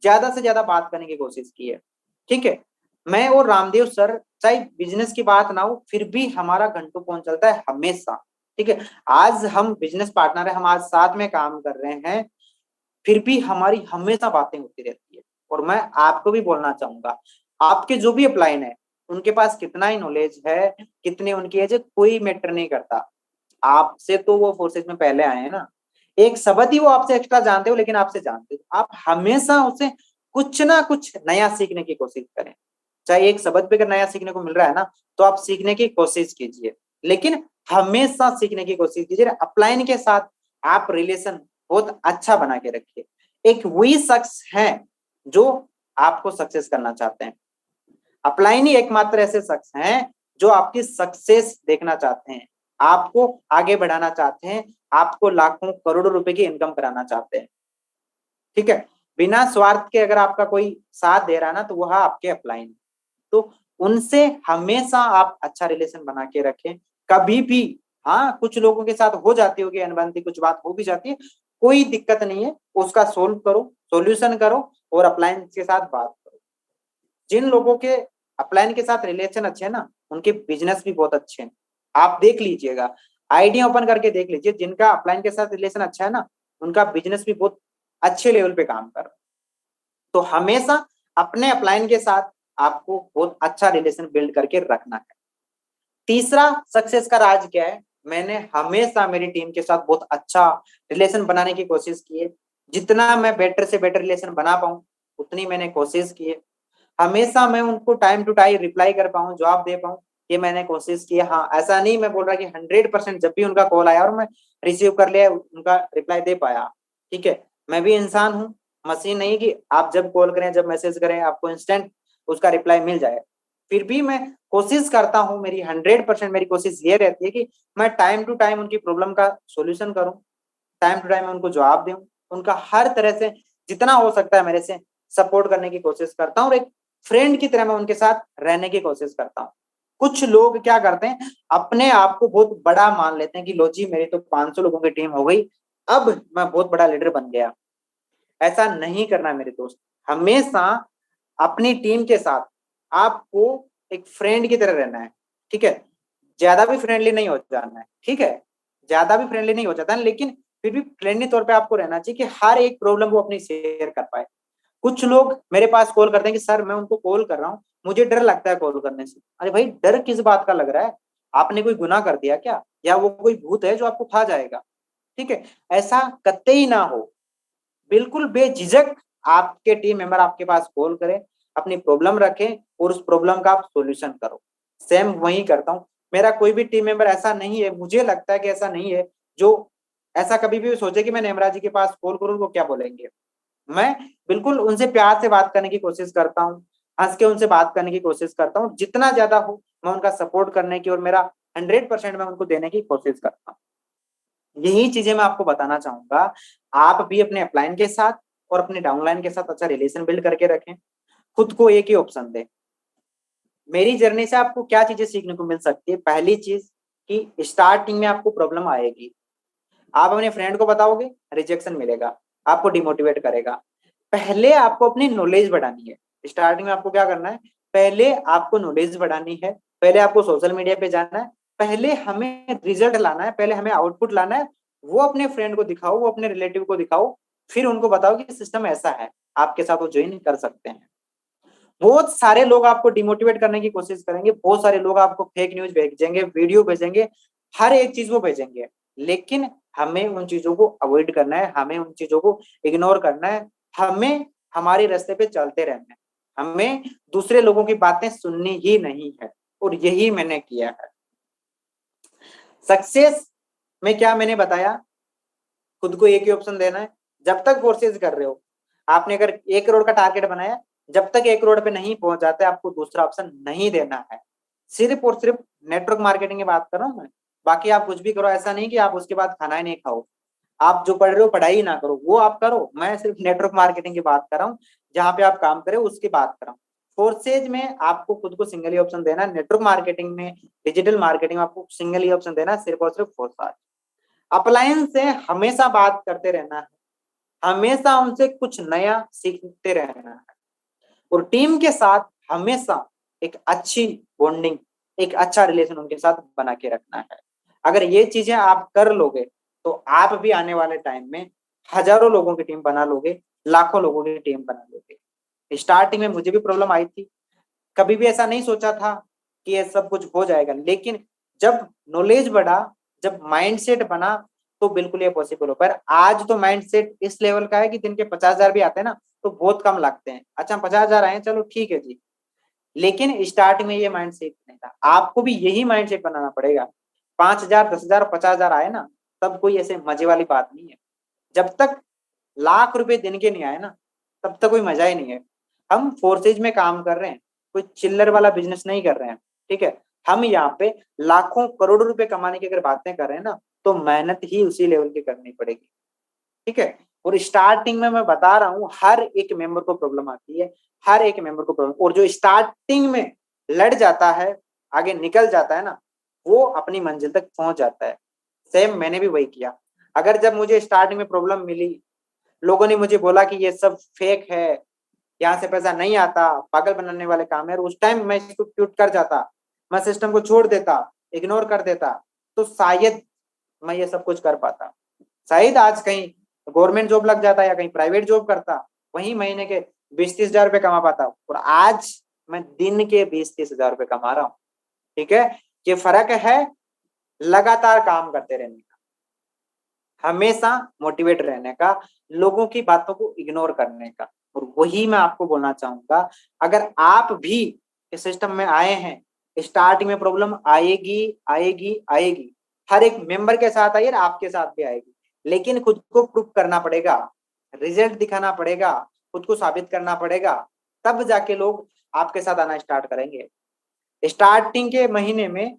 ज्यादा बात करने की कोशिश की है, ठीक है। मैं और रामदेव सर, चाहे बिजनेस की बात ना हो, फिर भी हमारा घंटों फोन चलता है हमेशा, ठीक है। आज हम बिजनेस पार्टनर है, हम आज साथ में काम कर रहे हैं, फिर भी हमारी हमेशा बातें होती रहती है। और मैं आपको भी बोलना चाहूंगा, आपके जो भी अपलाइन है, उनके पास कितना ही नॉलेज है, कितनी उनकी एज है, कोई मैटर नहीं करता। आपसे तो वो फोर्सेज में पहले आए हैं ना, एक शब्द ही वो आपसे एक्स्ट्रा जानते हो, लेकिन आपसे जानते हो, आप हमेशा उससे कुछ ना कुछ नया सीखने की कोशिश करें। चाहे एक शब्द भी अगर नया सीखने को मिल रहा है ना, तो आप सीखने की कोशिश कीजिए। लेकिन हमेशा सीखने की कोशिश कीजिए। अपलाइन के साथ आप रिलेशन बहुत अच्छा बना के रखिए। एक वही शख्स है जो आपको सक्सेस करना चाहते हैं। अपलाइन ही एकमात्र ऐसे शख्स हैं जो आपकी सक्सेस देखना चाहते हैं, आपको आगे बढ़ाना चाहते हैं, आपको लाखों करोड़ों रुपए की इनकम कराना चाहते हैं। ठीक है, बिना स्वार्थ के अगर आपका कोई साथ दे रहा है ना, तो वह आपके अपलाइन। तो उनसे हमेशा आप अच्छा रिलेशन बना के रखें। कभी भी, हाँ, कुछ लोगों के साथ हो जाती होगी अनबनती, कुछ बात हो भी जाती है, कोई दिक्कत नहीं है, उसका सोल्व करो, सॉल्यूशन करो और अप्लायंस के साथ बात करो। जिन लोगों के अपलाइन के साथ रिलेशन अच्छे हैं ना, उनके बिजनेस भी बहुत अच्छे हैं। आप देख लीजिएगा, आईडी ओपन करके देख लीजिए, जिनका अपलाइन के साथ रिलेशन अच्छा है ना, उनका बिजनेस भी बहुत अच्छे लेवल पे काम कर रहा है। तो हमेशा अपने अपलाइन के साथ आपको बहुत अच्छा रिलेशन बिल्ड करके रखना है। तीसरा सक्सेस का राज क्या है? मैंने हमेशा मेरी टीम के साथ बहुत अच्छा रिलेशन बनाने की कोशिश की है। जितना मैं बेटर से बेटर रिलेशन बना पाऊं, उतनी मैंने कोशिश की है। हमेशा मैं उनको टाइम टू टाइम रिप्लाई कर पाऊं, जवाब दे पाऊं, ये मैंने कोशिश की है। हाँ, ऐसा नहीं मैं बोल रहा कि 100% जब भी उनका कॉल आया और मैं रिसीव कर लिया, उनका रिप्लाई दे पाया। ठीक है, मैं भी इंसान हूँ, मशीन नहीं कि आप जब कॉल करें, जब मैसेज करें, आपको इंस्टेंट उसका रिप्लाई मिल जाए। फिर भी मैं कोशिश करता हूँ, मेरी 100% मेरी कोशिश ये रहती है कि मैं टाइम टू टाइम उनकी प्रॉब्लम का सोल्यूशन करूँ, टाइम टू टाइम उनको जवाब दूं, उनका हर तरह से जितना हो सकता है मेरे से सपोर्ट करने की कोशिश करता हूँ और एक फ्रेंड की तरह मैं उनके साथ रहने की कोशिश करता हूँ। कुछ लोग क्या करते हैं, अपने आप को बहुत बड़ा मान लेते हैं कि लो जी, मेरी तो 500 लोगों की टीम हो गई, अब मैं बहुत बड़ा लीडर बन गया। ऐसा नहीं करना मेरे दोस्त। हमेशा अपनी टीम के साथ आपको एक फ्रेंड की तरह रहना है। ठीक है, ज्यादा भी फ्रेंडली नहीं हो जाना है। ठीक है, ज्यादा भी फ्रेंडली नहीं हो जाता है, लेकिन फिर भी फ्रेंडली तौर पे आपको रहना चाहिए कि हर एक प्रॉब्लम वो अपनी शेयर कर पाए। कुछ लोग मेरे पास कॉल करते हैं कि सर मैं उनको कॉल कर रहा हूँ, मुझे डर लगता है कॉल करने से। अरे भाई, डर किस बात का लग रहा है? आपने कोई गुनाह कर दिया क्या? या वो कोई भूत है जो आपको खा जाएगा? ठीक है, ऐसा कतई ना हो। बिल्कुल बेझिझक आपके टीम मेंबर आपके पास कॉल करें, अपनी प्रॉब्लम रखें और उस प्रॉब्लम का आप सॉल्यूशन करो। सेम वही करता हूँ। मेरा कोई भी टीम मेंबर ऐसा नहीं है, मुझे लगता है कि ऐसा नहीं है, जो ऐसा कभी भी सोचे कि मैं नेमराज जी के पास कॉल करूँ वो क्या बोलेंगे। मैं बिल्कुल उनसे प्यार से बात करने की कोशिश करता हूँ, हंस के उनसे बात करने की कोशिश करता हूँ। जितना ज्यादा हो मैं उनका सपोर्ट करने की और मेरा 100% मैं उनको देने की कोशिश करता हूँ। यही चीजें मैं आपको बताना चाहूंगा। आप भी अपने अपलाइन के साथ और अपने डाउनलाइन के साथ अच्छा रिलेशन बिल्ड करके रखें। खुद को एक ही ऑप्शन दें। मेरी जर्नी से आपको क्या चीजें सीखने को मिल सकती है? पहली चीज कि स्टार्टिंग में आपको प्रॉब्लम आएगी, आप अपने फ्रेंड को बताओगे, रिजेक्शन मिलेगा, आपको डिमोटिवेट करेगा। पहले आपको अपनी नॉलेज बढ़ानी है। स्टार्टिंग में आपको क्या करना है? पहले आपको नॉलेज बढ़ानी है, पहले आपको सोशल मीडिया पे जाना है, पहले हमें रिजल्ट लाना है, पहले हमें आउटपुट लाना है। वो अपने फ्रेंड को दिखाओ, वो अपने रिलेटिव को दिखाओ, फिर उनको बताओ कि सिस्टम ऐसा है, आपके साथ वो ज्वाइन कर सकते हैं। बहुत सारे लोग आपको डिमोटिवेट करने की कोशिश करेंगे, बहुत सारे लोग आपको फेक न्यूज भेजेंगे, वीडियो भेजेंगे, हर एक चीज वो भेजेंगे, लेकिन हमें उन चीजों को अवॉइड करना है, हमें उन चीजों को इग्नोर करना है, हमें हमारे रास्ते पे चलते रहना है, हमें दूसरे लोगों की बातें सुननी ही नहीं है। और यही मैंने किया है। सक्सेस में क्या मैंने बताया? खुद को एक ही ऑप्शन देना है। जब तक कोर्सेज कर रहे हो, आपने अगर 1 करोड़ का टारगेट बनाया, जब तक 1 करोड़ पे नहीं पहुंच जाते, आपको दूसरा ऑप्शन नहीं देना है। सिर्फ और सिर्फ नेटवर्क मार्केटिंग की बात कर रहा हूँ मैं। बाकी आप कुछ भी करो, ऐसा नहीं कि आप उसके बाद खाना ही नहीं खाओ, आप जो पढ़ रहे हो पढ़ाई ना करो, वो आप करो। मैं सिर्फ नेटवर्क मार्केटिंग की बात कर रहा हूँ, जहां पे आप काम करें उसकी बात कर रहा हूँ। फोर्सेज में आपको खुद को सिंगल ही ऑप्शन देना है। नेटवर्क मार्केटिंग में, डिजिटल मार्केटिंग में आपको सिंगल ही ऑप्शन देना है, सिर्फ और सिर्फ फोर्स। अपलायन से हमेशा बात करते रहना है, हमेशा उनसे कुछ नया सीखते रहना है और टीम के साथ हमेशा एक अच्छी बॉन्डिंग, एक अच्छा रिलेशन उनके साथ बना के रखना है। अगर ये चीजें आप कर लोगे तो आप भी आने वाले टाइम में हजारों लोगों की टीम बना लोगे, लाखों लोगों की टीम बना लोगे। स्टार्टिंग में मुझे भी प्रॉब्लम आई थी, कभी भी ऐसा नहीं सोचा था कि ये सब कुछ हो जाएगा, लेकिन जब नॉलेज बढ़ा, जब माइंडसेट बना, तो बिल्कुल ये पॉसिबल हो। पर आज तो माइंडसेट इस लेवल का है कि दिन के 50,000 भी आते हैं ना, तो बहुत कम लगते हैं। अच्छा, 50,000 आए, चलो ठीक है जी, लेकिन स्टार्ट में ये माइंडसेट नहीं था। आपको भी यही माइंडसेट बनाना पड़ेगा 5,000, 10,000, 50,000 आए ना, तब कोई ऐसे मजे वाली बात नहीं है। जब तक लाख रुपए दिन के नहीं आए ना, तब तक कोई मजा ही नहीं है। हम फोर्सेज में काम कर रहे हैं, कोई चिल्लर वाला बिजनेस नहीं कर रहे हैं, ठीक है। हम यहाँ पे लाखों करोड़ों रुपए कमाने की अगर बातें कर रहे हैं ना, तो मेहनत ही उसी लेवल की करनी पड़ेगी, ठीक है। और स्टार्टिंग में मैं बता रहा हूँ, हर एक मेंबर को प्रॉब्लम आती है, हर एक मेंबर को प्रॉब्लम। और जो स्टार्टिंग में लड़ जाता है, आगे निकल जाता है ना, वो अपनी मंजिल तक पहुंच जाता है। सेम मैंने भी वही किया। अगर जब मुझे स्टार्टिंग में प्रॉब्लम मिली, लोगों ने मुझे बोला कि ये सब फेक है, यहाँ से पैसा नहीं आता, पागल बनाने वाले काम है, और उस टाइम मैं इसको क्यूट कर जाता, मैं सिस्टम को छोड़ देता, इग्नोर कर देता, तो शायद मैं ये सब कुछ कर पाता। शायद आज कहीं गवर्नमेंट जॉब लग जाता या कहीं प्राइवेट जॉब करता, वही महीने के 20-30 हजार रुपए कमा पाता। और आज मैं दिन के 20-30 हजार रुपए कमा रहा हूँ, ठीक है। ये फर्क है लगातार काम करते रहने का, हमेशा मोटिवेट रहने का, लोगों की बातों को इग्नोर करने का। और वही मैं आपको बोलना चाहूंगा, अगर आप भी इस सिस्टम में आए हैं, स्टार्टिंग में प्रॉब्लम आएगी आएगी आएगी, हर एक मेंबर के साथ आई है, आपके साथ भी आएगी, लेकिन खुद को प्रूव करना पड़ेगा, रिजल्ट दिखाना पड़ेगा, खुद को साबित करना पड़ेगा, तब जाके लोग आपके साथ आना स्टार्ट करेंगे। स्टार्टिंग के महीने में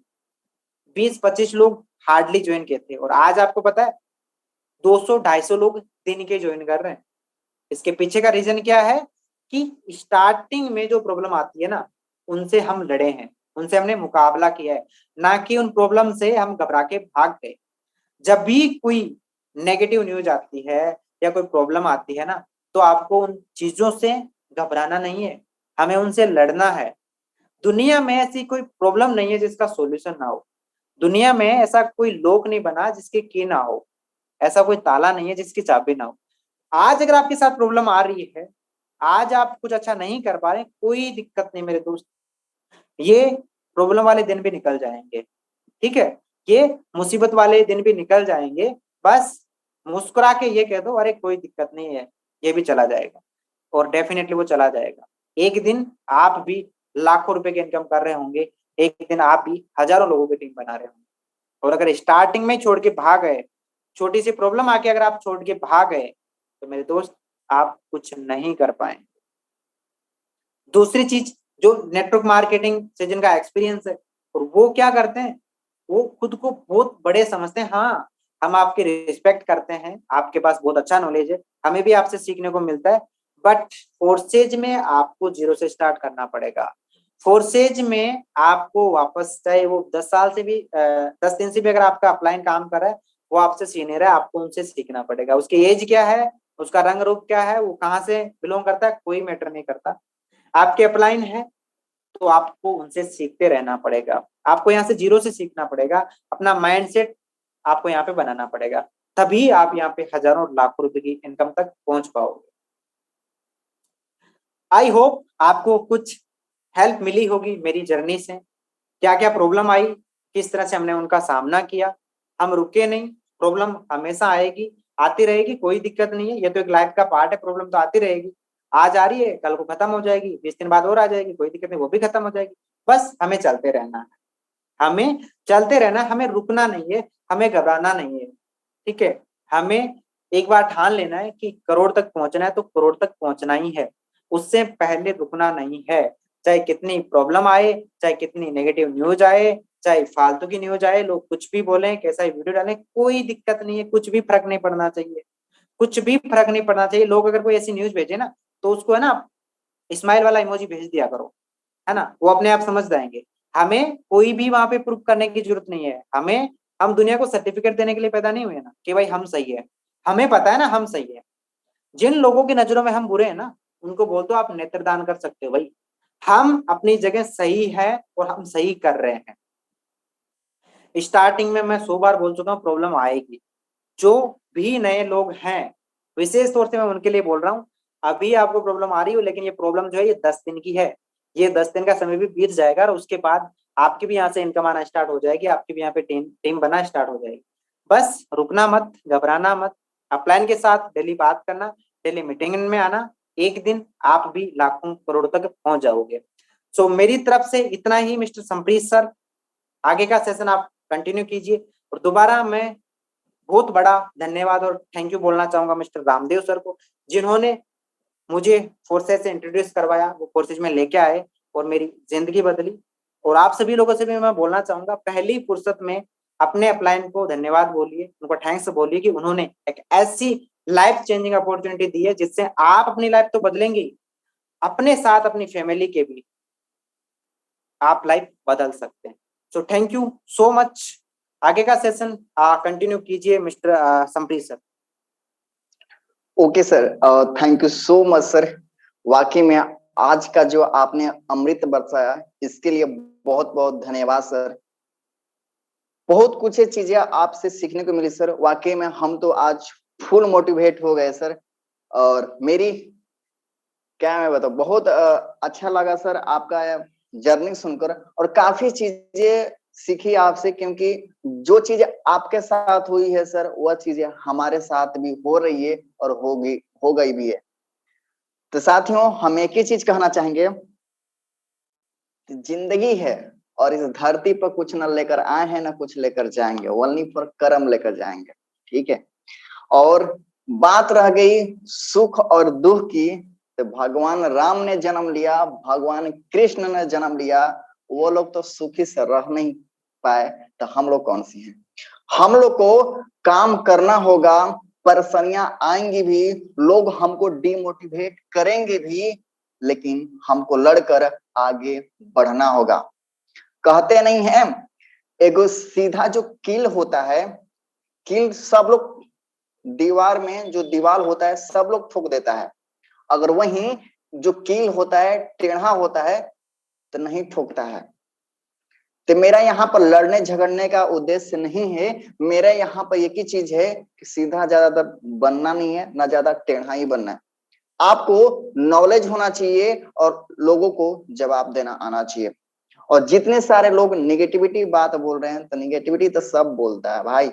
20-25 लोग हार्डली ज्वाइन किए थे, और आज आपको पता है 200-250 लोग दिन के ज्वाइन कर रहे हैं। इसके पीछे का रीजन क्या है कि स्टार्टिंग में जो प्रॉब्लम आती है ना, उनसे हम लड़े हैं, उनसे हमने मुकाबला किया है, ना कि उन प्रॉब्लम से हम घबरा के भाग गए। जब भी कोई नेगेटिव न्यूज आती है या कोई प्रॉब्लम आती है ना, तो आपको उन चीजों से घबराना नहीं है, हमें उनसे लड़ना है। दुनिया में ऐसी कोई प्रॉब्लम नहीं है जिसका सॉल्यूशन ना हो, दुनिया में ऐसा कोई लॉक नहीं बना जिसके की ना हो, ऐसा कोई ताला नहीं है जिसकी चाबी ना हो। आज अगर आपके साथ प्रॉब्लम आ रही है, आज आप कुछ अच्छा नहीं कर पा रहे, कोई दिक्कत नहीं मेरे दोस्त, ये प्रॉब्लम वाले दिन भी निकल जाएंगे, ठीक है। ये मुसीबत वाले दिन भी निकल जाएंगे, बस मुस्कुरा के ये कह दो, अरे कोई दिक्कत नहीं है, ये भी चला जाएगा। और डेफिनेटली वो चला जाएगा। एक दिन आप भी लाखों रुपए की इनकम कर रहे होंगे, एक दिन आप भी हजारों लोगों की टीम बना रहे होंगे। और अगर स्टार्टिंग में छोड़ के भाग गए, छोटी सी प्रॉब्लम आके अगर आप छोड़ के भाग गए, तो मेरे दोस्त आप कुछ नहीं कर पाएंगे। दूसरी चीज, जो नेटवर्क मार्केटिंग से जिनका एक्सपीरियंस है, और वो क्या करते हैं, वो खुद को बहुत बड़े समझते हैं। हाँ, हम आपकी रिस्पेक्ट करते हैं, आपके पास बहुत अच्छा नॉलेज है, हमें भी आपसे सीखने को मिलता है, बट फोर्सेज में आपको जीरो से स्टार्ट करना पड़ेगा। फोर्सेज में आपको वापस, चाहे वो 10 साल से भी 10 दिन से भी अगर आपका अपलाइन काम कर रहा है, वो आपसे सीनियर है, आपको उनसे सीखना पड़ेगा। उसकी एज क्या है, उसका रंग रूप क्या है, वो कहाँ से बिलोंग करता है, कोई मैटर नहीं करता। आपके अपलाइन है तो आपको उनसे सीखते रहना पड़ेगा, आपको यहाँ से जीरो से सीखना पड़ेगा, अपना माइंडसेट आपको यहाँ पे बनाना पड़ेगा, तभी आप यहाँ पे हजारों लाखों रुपए की इनकम तक पहुंच पाओगे। आई होप आपको कुछ हेल्प मिली होगी मेरी जर्नी से, क्या क्या प्रॉब्लम आई, किस तरह से हमने उनका सामना किया। हम रुके नहीं, प्रॉब्लम हमेशा आएगी, आती रहेगी, कोई दिक्कत नहीं है, ये तो एक लाइफ का पार्ट है, प्रॉब्लम तो आती रहेगी। आज आ रही है, कल को खत्म हो जाएगी, 20 दिन बाद और आ जाएगी, कोई दिक्कत नहीं, वो भी खत्म हो जाएगी। बस हमें चलते रहना है, हमें चलते रहना, हमें रुकना नहीं है, हमें घबराना नहीं है, ठीक है। हमें एक बार ठान लेना है कि करोड़ तक पहुंचना है तो करोड़ तक पहुंचना ही है, उससे पहले रुकना नहीं है। चाहे कितनी प्रॉब्लम आए, चाहे कितनी नेगेटिव न्यूज आए, चाहे फालतू की न्यूज आए, लोग कुछ भी बोलें, कैसा ही वीडियो डालें, कोई दिक्कत नहीं है, कुछ भी फर्क नहीं पड़ना चाहिए, कुछ भी फर्क नहीं पड़ना चाहिए। लोग अगर कोई ऐसी न्यूज भेजे ना, तो उसको है ना स्माइल वाला इमोजी भेज दिया करो, है ना, वो अपने आप समझ जाएंगे। हमें कोई भी वहां पे प्रूफ करने की जरूरत नहीं है, हम दुनिया को सर्टिफिकेट देने के लिए पैदा नहीं हुए ना कि भाई हम सही है, हमें पता है ना हम सही है। जिन लोगों की नजरों में हम बुरे हैं ना, उनको बोल दो आप नेत्रदान कर सकते हो भाई, हम अपनी जगह सही है और हम सही कर रहे हैं। स्टार्टिंग में मैं 100 बार बोल चुका हूँ, प्रॉब्लम आएगी। जो भी नए लोग हैं, विशेष तौर से मैं उनके लिए बोल रहा हूँ, अभी आपको प्रॉब्लम आ रही हो, लेकिन ये प्रॉब्लम जो है ये 10 दिन की है, ये 10 दिन का समय भी बीत जाएगा, और उसके बाद आपकी भी यहाँ से इनकम आना स्टार्ट हो जाएगी, आपकी भी यहाँ पे टीम बनना स्टार्ट हो जाएगी। बस रुकना मत, घबराना मत, अपलाइन के साथ डेली बात करना, डेली मीटिंग में आना, एक दिन आप भी लाखों करोड़ तक पहुंच जाओगे। सो मेरी तरफ से इतना ही मिस्टर संप्रीत सर, आगे का सेशन आप कंटिन्यू कीजिए। और दोबारा मैं बहुत बड़ा धन्यवाद और थैंक यू बोलना चाहूंगा मिस्टर रामदेव सर को, जिन्होंने मुझे फोर्सेज से इंट्रोड्यूस करवाया, वो फोर्सेज में लेके आए और मेरी जिंदगी बदली। और आप सभी लोगों से भी मैं बोलना चाहूंगा, पहली फुर्सत में अपने अपलाइन को धन्यवाद बोलिए, उनको थैंक्स बोलिए कि उन्होंने एक ऐसी लाइफ चेंजिंग अपॉर्चुनिटी दी है जिससे आप अपनी लाइफ तो बदलेंगे, अपने साथ अपनी फैमिली के भी आप लाइफ बदल सकते हैं। So thank you so much. आगे का सेशन कंटिन्यू कीजिए mister Sampreet sir. Okay sir, thank you so much sir. वाकई में आज का जो आपने अमृत बरसाया, इसके लिए बहुत बहुत धन्यवाद सर। बहुत कुछ चीजें आपसे सीखने को मिली सर। वाकई में हम तो आज फुल मोटिवेट हो गए सर। और मेरी क्या मैं बताऊं, बहुत अच्छा लगा सर आपका जर्नी सुनकर, और काफी चीजें सीखी आपसे, क्योंकि जो चीजें आपके साथ हुई है सर, वह चीजें हमारे साथ भी हो रही है और हो गई भी है। तो साथियों, हम एक ही चीज कहना चाहेंगे, जिंदगी है और इस धरती पर कुछ न लेकर आए हैं ना कुछ लेकर जाएंगे, ओनली फॉर कर्म लेकर जाएंगे। ठीक है। और बात रह गई सुख और दुख की, तो भगवान राम ने जन्म लिया, भगवान कृष्ण ने जन्म लिया, वो लोग तो सुखी से रह नहीं पाए, तो हम लोग कौन सी हैं। हम लोग को काम करना होगा, परेशानियां आएंगी भी, लोग हमको डिमोटिवेट करेंगे भी, लेकिन हमको लड़कर आगे बढ़ना होगा। कहते नहीं है, एगो सीधा जो कील होता है, कील सब लोग दीवार में जो दीवार होता है सब लोग ठोक देता है, अगर वहीं जो कील होता है टेढ़ा होता है तो नहीं ठोकता है। तो मेरा यहाँ पर लड़ने झगड़ने का उद्देश्य नहीं है, मेरा यहाँ पर एक ही चीज है कि सीधा ज्यादातर बनना नहीं है, ना ज्यादा टेढ़ा ही बनना है। आपको नॉलेज होना चाहिए और लोगों को जवाब देना आना चाहिए। और जितने सारे लोग निगेटिविटी बात बोल रहे हैं, तो निगेटिविटी तो सब बोलता है भाई,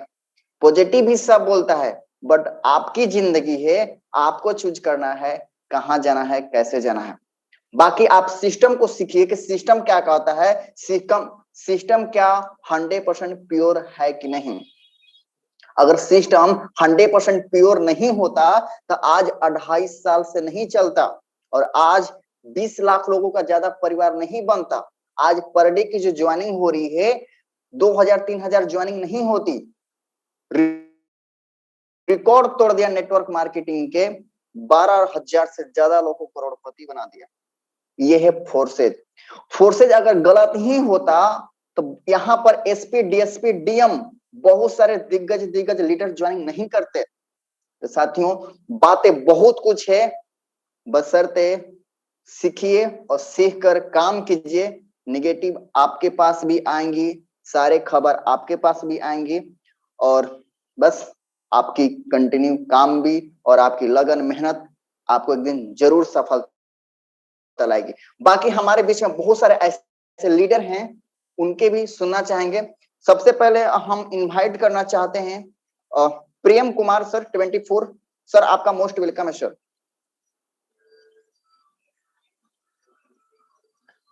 पॉजिटिव भी सब बोलता है, बट आपकी जिंदगी है, आपको चूज करना है कहाँ जाना है, कैसे जाना है। बाकी आप सिस्टम को सीखिए कि सिस्टम क्या कहता है, सिस्टम क्या 100% प्योर है कि नहीं। अगर सिस्टम 100% प्योर नहीं होता तो आज 2.5 साल से नहीं चलता, और आज 20 लाख लोगों का ज्यादा परिवार नहीं बनता। आज पर डे की जो ज्वाइनिंग हो रही है 2000-3000 ज्वाइनिंग नहीं होती। रिकॉर्ड तोड़ दिया नेटवर्क मार्केटिंग के, 12,000 से ज्यादा लोगों को करोड़पति बना दिया। ये है फोर्सेज अगर गलत ही होता तो यहाँ पर एसपी डीएसपी डीएम बहुत सारे दिग्गज लीडर ज्वाइन नहीं करते। तो साथियों, बातें बहुत कुछ है, बशर्ते सीखिए और सीख कर काम कीजिए। निगेटिव आपके पास भी आएंगी, सारे खबर आपके पास भी आएंगी, और बस आपकी कंटिन्यू काम भी और आपकी लगन मेहनत आपको एक दिन जरूर सफलता लाएगी। बाकी हमारे बीच में बहुत सारे ऐसे लीडर हैं, उनके भी सुनना चाहेंगे। सबसे पहले हम इनवाइट करना चाहते हैं प्रेम कुमार सर 24। सर आपका मोस्ट वेलकम है सर।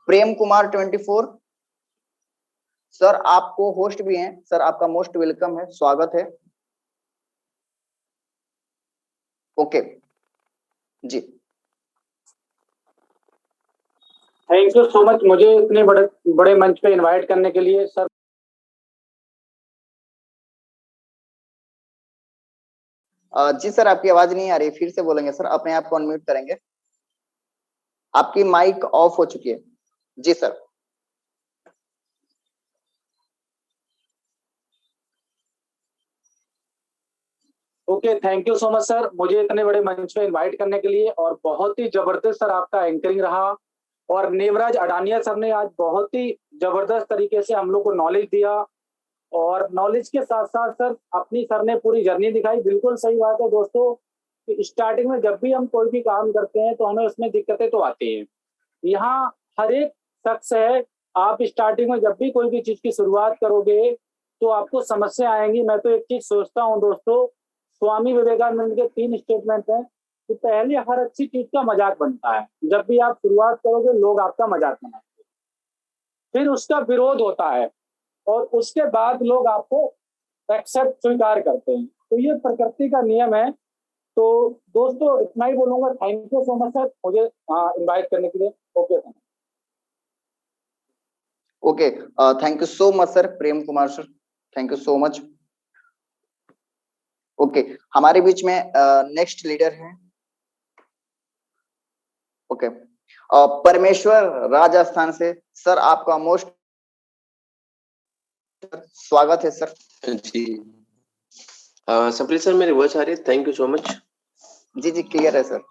प्रेम कुमार 24 सर, आपको होस्ट भी हैं सर, आपका मोस्ट वेलकम है, स्वागत है। Okay ji, thank you so much मुझे इतने बड़े मंच पे इनवाइट करने के लिए सर। जी सर, आपकी आवाज नहीं आ रही, फिर से बोलेंगे सर, अपने आप को अनम्यूट करेंगे। आपकी माइक ऑफ हो चुकी है। जी sir. Okay, thank you so much sir, मुझे इतने बड़े मंच पे इनवाइट करने के लिए। और बहुत ही जबरदस्त सर आपका एंकरिंग रहा, और नेवराज अडानिया सर ने आज बहुत ही जबरदस्त तरीके से हम लोग को नॉलेज दिया, और नॉलेज के साथ साथ सर अपनी सर ने पूरी जर्नी दिखाई। बिल्कुल सही बात है दोस्तों, कि स्टार्टिंग में जब भी हम कोई भी काम करते हैं तो हमें उसमें दिक्कतें तो आती हैं। यहाँ हर एक शख्स है, आप स्टार्टिंग में जब भी कोई भी चीज की शुरुआत करोगे तो आपको समस्या आएंगी। मैं तो एक चीज सोचता हूँ दोस्तों, स्वामी विवेकानंद के 3 स्टेटमेंट हैं कि पहले हर अच्छी चीज का मजाक बनता है, जब भी आप शुरुआत करोगे लोग आपका मजाक बनाएंगे, फिर उसका विरोध होता है, और उसके बाद लोग आपको एक्सेप्ट स्वीकार करते हैं। तो ये प्रकृति का नियम है। तो दोस्तों इतना ही बोलूंगा। Thank you so much sir मुझे इनवाइट करने के लिए। Okay okay, thank you so much sir, Prem Kumar sir, thank you so much. Okay, हमारे बीच में नेक्स्ट लीडर है। ओके, परमेश्वर राजस्थान से सर, आपका मोस्ट स्वागत है सर। जी सप्रीत सर, मेरी वॉइस आ रही है? Thank you so much. जी जी, क्लियर है sir.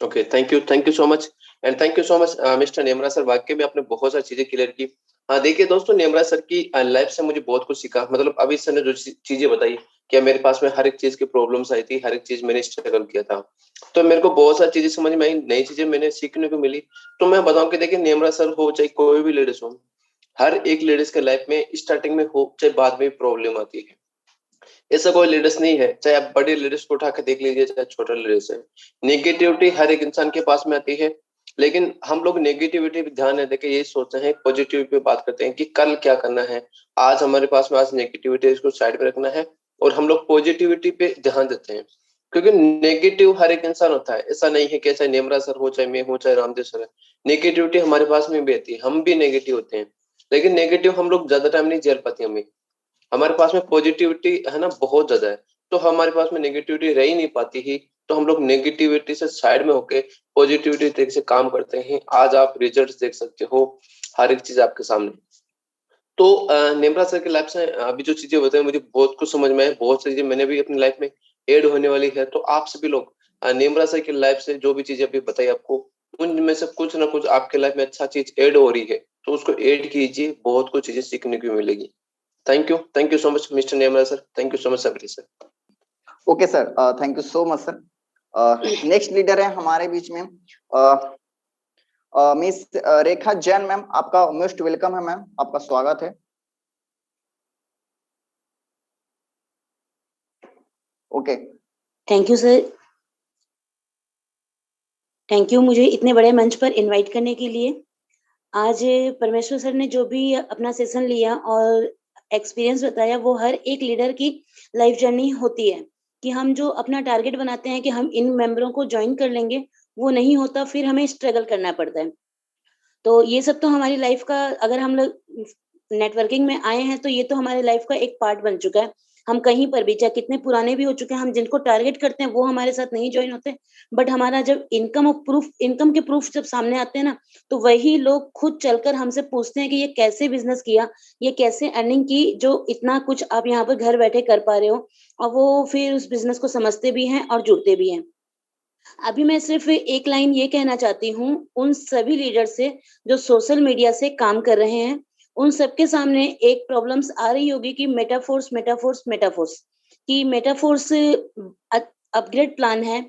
Okay, thank you so much and thank you so much mister Nemra sir. वाकई में आपने बहुत सारी चीजें क्लियर की। हाँ देखिए दोस्तों, नेमरा सर की लाइफ से मुझे बहुत कुछ सीखा। मतलब अभी सर ने जो चीजें बताई कि मेरे पास में हर एक चीज की प्रॉब्लम्स आई थी, हर एक चीज मैंने स्ट्रगल किया था, तो मेरे को बहुत सारी चीजें समझ में आई, नई चीजें मैंने सीखने को मिली। तो मैं बताऊं कि देखिए, नेमरा सर हो चाहे कोई भी लेडीज हो, हर एक लेडीज के लाइफ में स्टार्टिंग में हो चाहे बाद में प्रॉब्लम आती है। ऐसा कोई लेडीज नहीं है, चाहे आप बड़ी लेडीज को उठा के देख लीजिए चाहे छोटा लेडीज है, नेगेटिविटी हर एक इंसान के पास में आती है। लेकिन हम लोग नेगेटिविटी पे ध्यान नहीं देके यही सोचते हैं, पॉजिटिव पे बात करते हैं कि कल क्या करना है। आज हमारे पास में आज नेगेटिविटी इसको साइड पे रखना है और हम लोग पॉजिटिविटी पे ध्यान देते हैं। क्योंकि नेगेटिव हर एक इंसान होता है, ऐसा नहीं है कि चाहे नेमरा सर हो चाहे मैं हूँ चाहे रामदेव सर है, नेगेटिविटी हमारे पास में भी आती है, हम भी नेगेटिव होते हैं। लेकिन नेगेटिव हम लोग ज्यादा टाइम नहीं झेल पाते। हमारे पास में पॉजिटिविटी है ना बहुत ज्यादा है, तो हमारे पास में नेगेटिविटी रह ही नहीं पाती ही। तो हम लोग नेगेटिविटी से साइड में होके पॉजिटिविटी तरीके से काम करते हैं। आज आप रिजल्ट्स देख सकते हो, हर एक चीज आपके सामने। तो नेमरा सर की लाइफ से अभी जो चीजें बताई मुझे बहुत कुछ समझ में आए, बहुत सी चीजें मैंने भी अपनी लाइफ में ऐड होने वाली है। तो आप सभी लोग नेमरा सर की लाइफ से जो भी चीजें अभी बताई आपको, उनमें से कुछ ना कुछ आपके लाइफ में अच्छा चीज ऐड हो रही है, तो उसको ऐड कीजिए, बहुत कुछ चीजें सीखने को मिलेगी। Thank you so much mister Nemra sir, thank you so much Sabri sir. Okay sir, thank you so much sir. Next leader है हमारे बीच में मिस रेखा जैन मैम, आपका मोस्ट वेलकम है मैम, आपका स्वागत है। Okay, thank you sir, thank you मुझे इतने बड़े मंच पर इनवाइट करने के लिए। आज परमेश्वर सर ने जो भी अपना सेशन लिया और एक्सपीरियंस बताया, वो हर एक लीडर की लाइफ जर्नी होती है कि हम जो अपना टारगेट बनाते हैं कि हम इन मेंबरों को ज्वाइन कर लेंगे, वो नहीं होता, फिर हमें स्ट्रगल करना पड़ता है। तो ये सब तो हमारी लाइफ का, अगर हम लोग नेटवर्किंग में आए हैं तो ये तो हमारे लाइफ का एक पार्ट बन चुका है। हम कहीं पर भी, चाहे कितने पुराने भी हो चुके हैं, हम जिनको टारगेट करते हैं वो हमारे साथ नहीं ज्वाइन होते, बट हमारा जब इनकम के प्रूफ जब सामने आते हैं ना, तो वही लोग खुद चलकर हमसे पूछते हैं कि ये कैसे बिजनेस किया, ये कैसे अर्निंग की, जो इतना कुछ आप यहाँ पर घर बैठे कर पा रहे हो, और वो फिर उस बिजनेस को समझते भी हैं और जुड़ते भी हैं। अभी मैं सिर्फ एक लाइन ये कहना चाहती हूँ उन सभी लीडर से जो सोशल मीडिया से काम कर रहे हैं, उन सबके सामने एक प्रॉब्लम्स आ रही होगी कि मेटाफोर्स कि मेटाफोर्स अपग्रेड प्लान है,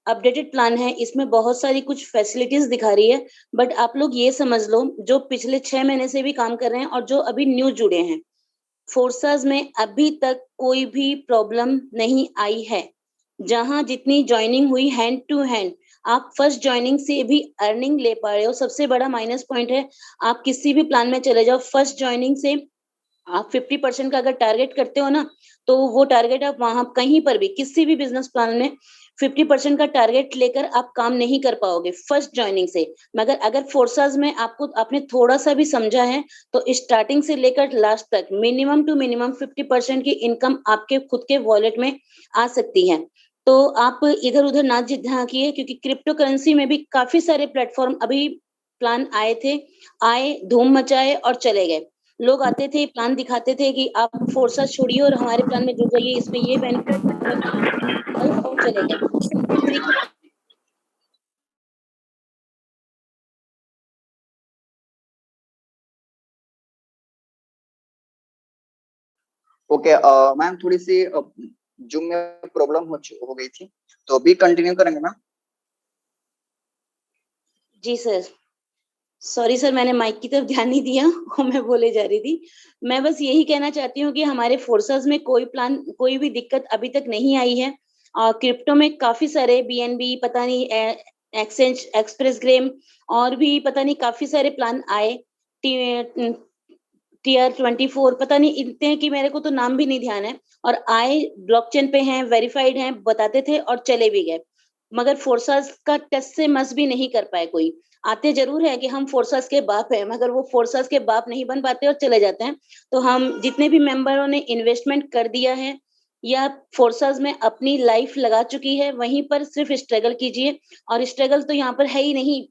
अपडेटेड प्लान है, इसमें बहुत सारी कुछ फैसिलिटीज दिखा रही है, बट आप लोग ये समझ लो जो पिछले 6 महीने से भी काम कर रहे हैं और जो अभी न्यू जुड़े हैं, फोर्सेस में अभी तक कोई भी प्रॉब्लम नहीं आई है। जहां जितनी ज्वाइनिंग हुई हैंड टू हैंड, आप फर्स्ट ज्वाइनिंग से भी अर्निंग ले पा रहे हो। सबसे बड़ा माइनस पॉइंट है, आप किसी भी प्लान में चले जाओ, फर्स्ट ज्वाइनिंग से आप 50% का अगर टारगेट करते हो ना, तो वो टारगेट आप वहां कहीं पर भी किसी भी बिजनेस प्लान में 50% का टारगेट लेकर आप काम नहीं कर पाओगे फर्स्ट ज्वाइनिंग से। मगर अगर फोर्सेस में आपने थोड़ा सा भी समझा है, तो स्टार्टिंग से लेकर लास्ट तक मिनिमम टू मिनिमम 50% की इनकम आपके खुद के वॉलेट में आ सकती है। तो आप इधर उधर ना झांकिए, क्योंकि क्रिप्टो करेंसी में भी काफी सारे प्लेटफॉर्म अभी प्लान आए धूम मचाए और चले गए। लोग आते थे, प्लान दिखाते थे कि आप फोर्सेस छोड़िए और हमारे प्लान में जुड़ जाइए, इसमें ये बेनिफिट, और चले गए। ओके मैम, थोड़ी सी जूम में प्रॉब्लम हो गई थी, तो अभी कंटिन्यू करेंगे मैम। जी सर, सॉरी सर, मैंने माइक की तरफ ध्यान नहीं दिया और मैं बोले जा रही थी। मैं बस यही कहना चाहती हूँ कि हमारे फोर्सेस में कोई भी दिक्कत अभी तक नहीं आई है। और क्रिप्टो में काफी सारे BNB, पता नहीं एक्सचेंज, एक्सप्रेस ग्रेम, और भी पता नहीं काफी सारे प्लान आए। TR24 पता नहीं इतने हैं कि मेरे को तो नाम भी नहीं ध्यान है, और आए ब्लॉकचेन पे हैं, वेरीफाइड हैं, बताते थे और चले भी गए। मगर फोर्सास का टेस्ट से मस भी नहीं कर पाए कोई। आते जरूर है कि हम फोर्सास के बाप हैं, मगर वो फोर्सास के बाप नहीं बन पाते और चले जाते हैं। तो हम जितने भी मेंबरों ने इन्वेस्टमेंट कर दिया है या फोर्सास में अपनी लाइफ लगा चुकी है, वहीं पर सिर्फ स्ट्रगल कीजिए। और स्ट्रगल तो यहाँ पर है ही नहीं,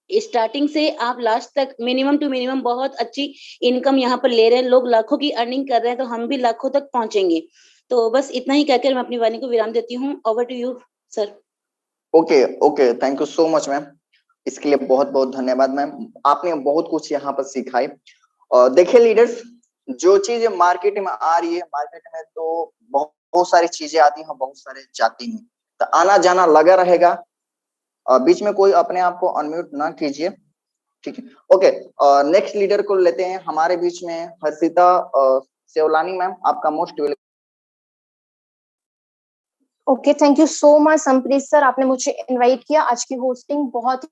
स्टार्टिंग से आप लास्ट तक मिनिमम टू मिनिमम बहुत अच्छी इनकम यहाँ पर ले रहे हैं। लोग लाखों की अर्निंग कर रहे हैं, तो हम भी लाखों तक पहुंचेंगे। तो बस इतना ही कहकर मैं अपनी वाणी को विराम देती हूँ। Over to you sir. Okay okay, thank you so much ma'am, इसके लिए बहुत बहुत धन्यवाद मैम, आपने बहुत कुछ यहाँ पर सिखाई। और देखिए लीडर्स, जो चीज मार्केट में आ रही है, मार्केट में तो बहुत सारी चीजें आती हैं, बहुत सारे जाती हैं, तो आना जाना लगा रहेगा। बीच में कोई अपने आप को अनम्यूट ना कीजिए, ठीक है। ओके, नेक्स्ट लीडर को लेते हैं हमारे बीच में, हर्षिता सेवलानी मैम, आपका most welcome. Okay, thank you so much Sampreet sir, आपने मुझे इनवाइट किया। आज की होस्टिंग बहुत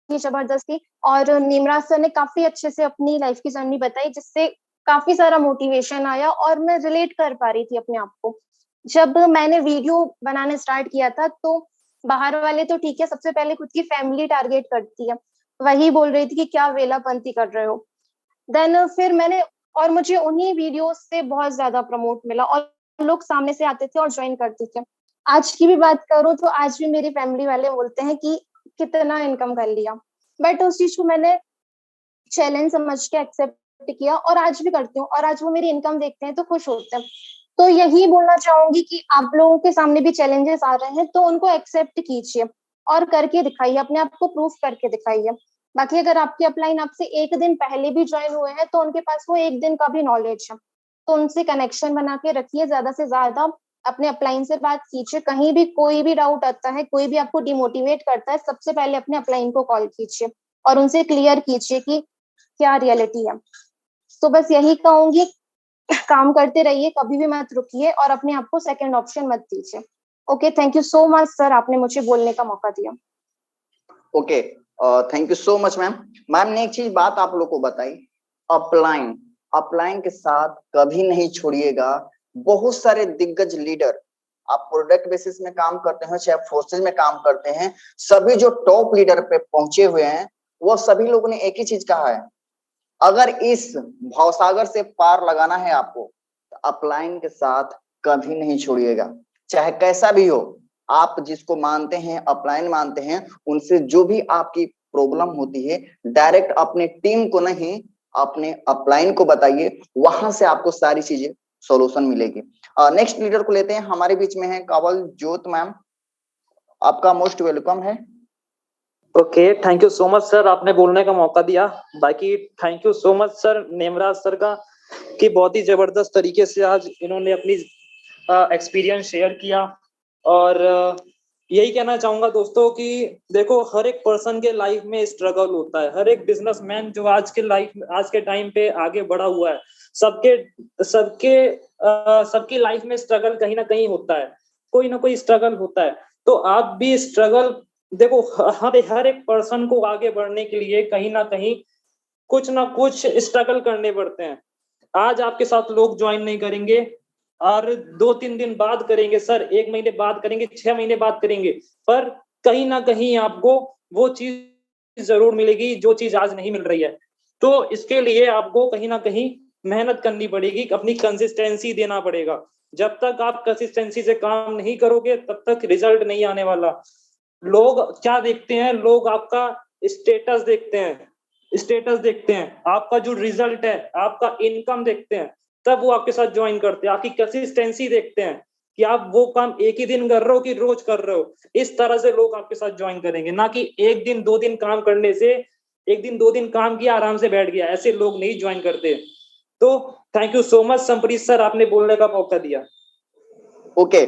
ही जबरदस्त थी और निमराज सर ने काफी अच्छे से अपनी लाइफ की जर्नी बताई, जिससे काफी सारा मोटिवेशन आया और मैं रिलेट कर पा रही थी अपने आप को। जब मैंने वीडियो बनाना स्टार्ट किया था तो बाहर वाले तो ठीक है, सबसे पहले खुद की फैमिली टारगेट करती है, वही बोल रही थी कि क्या वेलापंती कर रहे हो। देन फिर मैंने, और मुझे उन्हीं वीडियोस से बहुत ज्यादा प्रमोट मिला और लोग सामने से आते थे और ज्वाइन करते थे। आज की भी बात करूं तो आज भी मेरी फैमिली वाले बोलते हैं कि कितना इनकम कर लिया, बट उस चीज को मैंने चैलेंज समझ के एक्सेप्ट किया और आज भी करती हूँ, और आज वो मेरी इनकम देखते हैं तो खुश होते हैं। तो यही बोलना चाहूंगी कि आप लोगों के सामने भी चैलेंजेस आ रहे हैं तो उनको एक्सेप्ट कीजिए और करके दिखाइए, अपने आप को प्रूफ करके दिखाइए। बाकी अगर आपके अपलाइन आपसे एक दिन पहले भी ज्वाइन हुए हैं तो उनके पास वो एक दिन का भी नॉलेज है, तो उनसे कनेक्शन बना के रखिए, ज्यादा से ज्यादा अपने अपलाइन से बात कीजिए। कहीं भी कोई भी डाउट आता है, कोई भी आपको डिमोटिवेट करता है, सबसे पहले अपने अपलाइन को कॉल कीजिए और उनसे क्लियर कीजिए कि क्या रियलिटी है। तो बस यही कहूंगी, काम करते रहिए, कभी भी मत रुकिए और अपने आप को सेकंड ऑप्शन मत दीजिए। Okay, thank you so much sir, आपने मुझे बोलने का मौका दिया। Okay, thank you so much ma'am. Ma'am ने एक चीज बात आप लोग को बताई, अपलाइन, अपलाइन के साथ कभी नहीं छोड़िएगा। बहुत सारे दिग्गज लीडर, आप प्रोडक्ट बेसिस में काम करते हैं चाहे फोर्सेज में काम करते हैं, सभी जो टॉप लीडर पे पहुंचे हुए हैं, वो सभी लोगों ने एक ही चीज कहा है, अगर इस भवसागर से पार लगाना है आपको, तो अपलाइन के साथ कभी नहीं छोड़िएगा, चाहे कैसा भी हो। आप जिसको मानते हैं, अपलाइन मानते हैं, उनसे जो भी आपकी प्रॉब्लम होती है, डायरेक्ट अपने टीम को नहीं, अपने अपलाइन को बताइए, वहां से आपको सारी चीजें सॉल्यूशन मिलेगी। नेक्स्ट लीडर को लेते हैं, हमारे बीच में है कावल ज्योत मैम, आपका मोस्ट वेलकम है। Okay, thank you so much sir, आपने बोलने का मौका दिया। बाकी thank you so much sir Nemraj sir का, कि बहुत ही जबरदस्त तरीके से आज इन्होंने अपनी एक्सपीरियंस शेयर किया। और यही कहना चाहूंगा दोस्तों कि देखो, हर एक पर्सन के लाइफ में स्ट्रगल होता है। हर एक बिजनेसमैन जो आज के टाइम पे आगे बढ़ा हुआ है, सबकी लाइफ में स्ट्रगल कहीं ना कहीं होता है, कोई ना कोई स्ट्रगल होता है। तो आप भी स्ट्रगल देखो, हर एक पर्सन को आगे बढ़ने के लिए कहीं ना कहीं कुछ ना कुछ स्ट्रगल करने पड़ते हैं। आज आपके साथ लोग ज्वाइन नहीं करेंगे और 2-3 दिन बाद करेंगे सर, 1 महीने बाद करेंगे, 6 महीने बाद करेंगे, पर कहीं ना कहीं आपको वो चीज जरूर मिलेगी जो चीज आज नहीं मिल रही है। तो इसके लिए आपको कहीं ना कहीं मेहनत करनी पड़ेगी, अपनी कंसिस्टेंसी देना पड़ेगा। जब तक आप कंसिस्टेंसी से काम नहीं करोगे तब तक रिजल्ट नहीं आने वाला। लोग क्या देखते हैं, लोग आपका स्टेटस देखते हैं, आपका जो रिजल्ट है, आपका इनकम देखते हैं, तब वो आपके साथ ज्वाइन करते हैं। आपकी कंसिस्टेंसी देखते हैं कि आप वो काम एक ही दिन कर रहे हो कि रोज कर रहे हो। इस तरह से लोग आपके साथ ज्वाइन करेंगे, ना कि 1 दिन 2 दिन काम करने से, 1 दिन 2 दिन काम किया आराम से बैठ गया, ऐसे लोग नहीं ज्वाइन करते। तो thank you so much Sampreet sir, आपने बोलने का मौका दिया। Okay,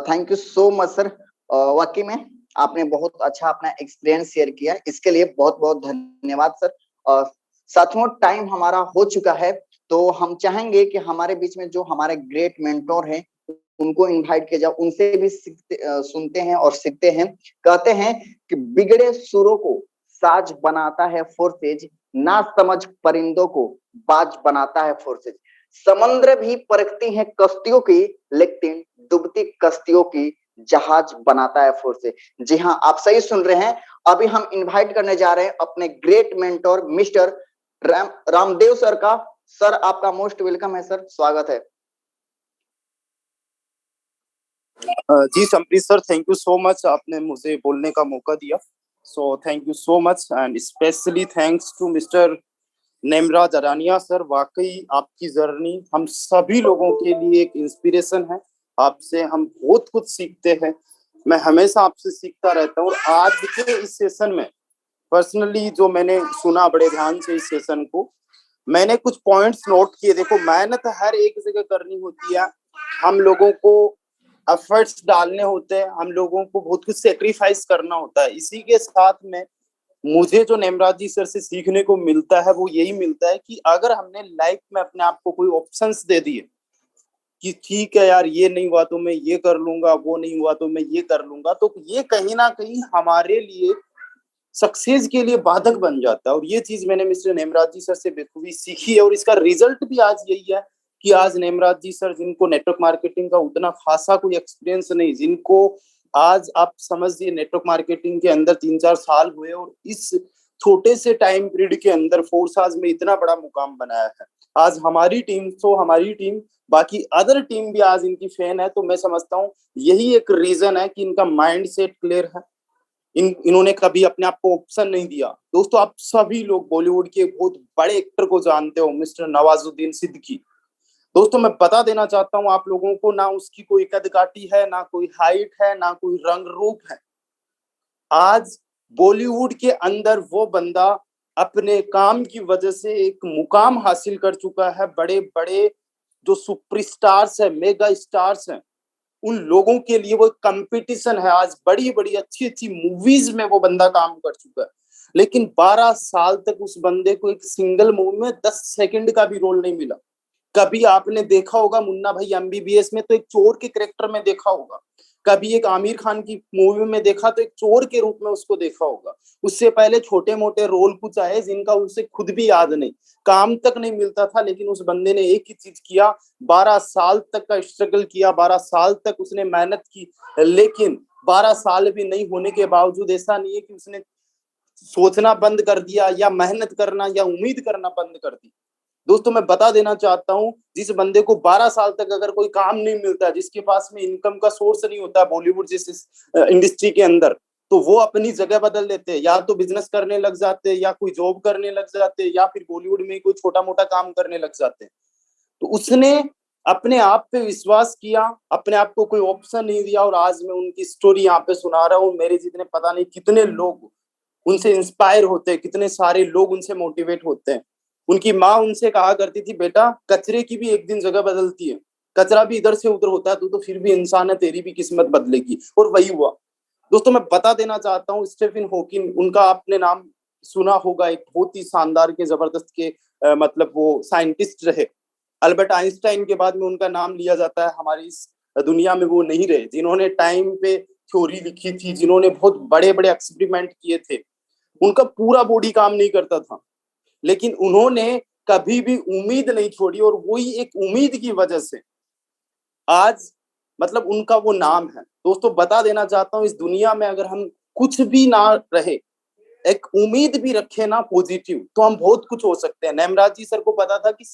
thank you so much sir, वाकई में आपने बहुत अच्छा अपना एक्सपीरियंस शेयर किया, इसके लिए बहुत बहुत धन्यवाद सर। साथियों, टाइम हमारा हो चुका है, तो हम चाहेंगे कि हमारे बीच में जो हमारे ग्रेट मेंटोर हैं उनको इनवाइट किया जाए, उनसे भी सुनते हैं और सीखते हैं। कहते हैं कि बिगड़े सुरों को साज बनाता है फोर्सेज, ना समझ परिंदों को बाज बनाता है फोर्सेज। समुद्र भी परखती हैं कश्तियों की, लेकिन डूबती कश्तियों की जहाज बनाता है फोर्सेज। जी हाँ, आप सही सुन रहे हैं। अभी हम इनवाइट करने जा रहे हैं अपने great mentor mister Ramdev sir का। सर आपका मोस्ट वेलकम है सर, स्वागत है। जी Sampreet sir, thank you so much, आपने मुझे बोलने का मौका दिया। So thank you so much and specially thanks to mister Nemraj Adania sir. वाकई आपकी जर्नी हम सभी लोगों के लिए एक इंस्पिरेशन है। आपसे हम बहुत कुछ सीखते हैं। मैं हमेशा आपसे सीखता रहता हूँ। आज के इस सेशन में पर्सनली जो मैंने सुना बड़े ध्यान से इस सेशन को, मैंने कुछ पॉइंट्स नोट किए। देखो, मेहनत हर एक जगह करनी होती है, हम लोगों को एफर्ट्स डालने होते हैं, हम लोगों को बहुत कुछ सेक्रीफाइस करना होता है। इसी के साथ में मुझे जो नेमराज जी सर से सीखने को मिलता है वो यही मिलता है कि अगर हमने लाइफ में अपने आप को कोई ऑप्शंस दे दिए कि ठीक है यार, ये नहीं हुआ तो मैं ये कर लूंगा, वो नहीं हुआ तो मैं ये कर लूंगा, तो ये कहीं ना कहीं हमारे लिए सक्सेस के लिए बाधक बन जाता है। और ये चीज मैंने मिस्टर नेमराज जी सर से बेखूबी सीखी है और इसका रिजल्ट भी आज यही है कि आज नेमराज जी सर, जिनको नेटवर्क मार्केटिंग का उतना खासा कोई एक्सपीरियंस नहीं, जिनको आज आप समझिए नेटवर्क मार्केटिंग के अंदर 3-4 साल हुए और इस छोटे से टाइम पीरियड के अंदर फोर्साज में इतना बड़ा मुकाम बनाया है। आज हमारी टीम, तो हमारी टीम, बाकी अदर टीम भी आज इनकी फैन है। तो मैं समझता हूँ यही एक रीजन है कि इनका माइंड सेट क्लियर है। इन्होंने कभी अपने आप को ऑप्शन नहीं दिया। दोस्तों, आप सभी लोग बॉलीवुड के बहुत बड़े एक्टर को जानते हो, मिस्टर नवाजुद्दीन सिद्दीकी। दोस्तों, मैं बता देना चाहता हूं आप लोगों को, ना उसकी कोई कद काठी है, ना कोई हाइट है, ना कोई रंग रूप है। आज बॉलीवुड के अंदर वो बंदा अपने काम की वजह से एक मुकाम हासिल कर चुका है। बड़े बड़े जो सुपरस्टार्स है, मेगा स्टार्स हैं, उन लोगों के लिए वो कंपटीशन है। आज बड़ी बड़ी अच्छी अच्छी मूवीज में वो बंदा काम कर चुका है, लेकिन 12 साल तक उस बंदे को एक सिंगल मूवी में 10 सेकंड का भी रोल नहीं मिला। कभी आपने देखा होगा मुन्ना भाई एमबीबीएस में तो एक चोर के कैरेक्टर में देखा होगा, कभी एक आमिर खान की मूवी में देखा तो एक चोर के रूप में उसको देखा होगा। उससे पहले छोटे मोटे रोल कुछ आए जिनका उसे खुद भी याद नहीं, काम तक नहीं मिलता था, लेकिन उस बंदे ने एक ही चीज किया, 12 साल तक का स्ट्रगल किया, 12 साल तक उसने मेहनत की। लेकिन 12 साल भी नहीं होने के बावजूद ऐसा नहीं है कि उसने सोचना बंद कर दिया या मेहनत करना या उम्मीद करना बंद कर दी। दोस्तों, मैं बता देना चाहता हूं, जिस बंदे को 12 साल तक अगर कोई काम नहीं मिलता, जिसके पास में इनकम का सोर्स नहीं होता बॉलीवुड जैसे इंडस्ट्री के अंदर, तो वो अपनी जगह बदल लेते हैं, या तो बिजनेस करने लग जाते हैं, या कोई जॉब करने लग जाते हैं, या फिर बॉलीवुड में कोई छोटा मोटा काम करने लग जाते हैं। तो उसने अपने आप पे विश्वास किया, अपने आप को कोई ऑप्शन नहीं दिया, और आज मैं उनकी स्टोरी यहाँ पे सुना रहा हूँ। मेरे जितने पता नहीं कितने लोग उनसे इंस्पायर होते हैं, कितने सारे लोग उनसे मोटिवेट होते हैं। उनकी माँ उनसे कहा करती थी, बेटा कचरे की भी एक दिन जगह बदलती है, कचरा भी इधर से उधर होता है, तू तो फिर भी इंसान है, तेरी भी किस्मत बदलेगी। और वही हुआ। दोस्तों, मैं बता देना चाहता हूँ, स्टीफन हॉकिंग, उनका आपने नाम सुना होगा, एक बहुत ही शानदार के जबरदस्त के मतलब वो साइंटिस्ट रहे। अल्बर्ट आइंस्टाइन के बाद में उनका नाम लिया जाता है। हमारी इस दुनिया में वो नहीं रहे जिन्होंने टाइम पे थ्योरी लिखी थी, जिन्होंने बहुत बड़े बड़े एक्सपेरिमेंट किए थे। उनका पूरा बॉडी काम नहीं करता था, लेकिन उन्होंने कभी भी उम्मीद नहीं छोड़ी, और वही एक उम्मीद की वजह से आज मतलब उनका वो नाम है। दोस्तों, बता देना चाहता हूँ, इस दुनिया में अगर हम कुछ भी ना रहे, एक उम्मीद भी रखे ना पॉजिटिव, तो हम बहुत कुछ हो सकते हैं। नेमराज जी सर को पता था कि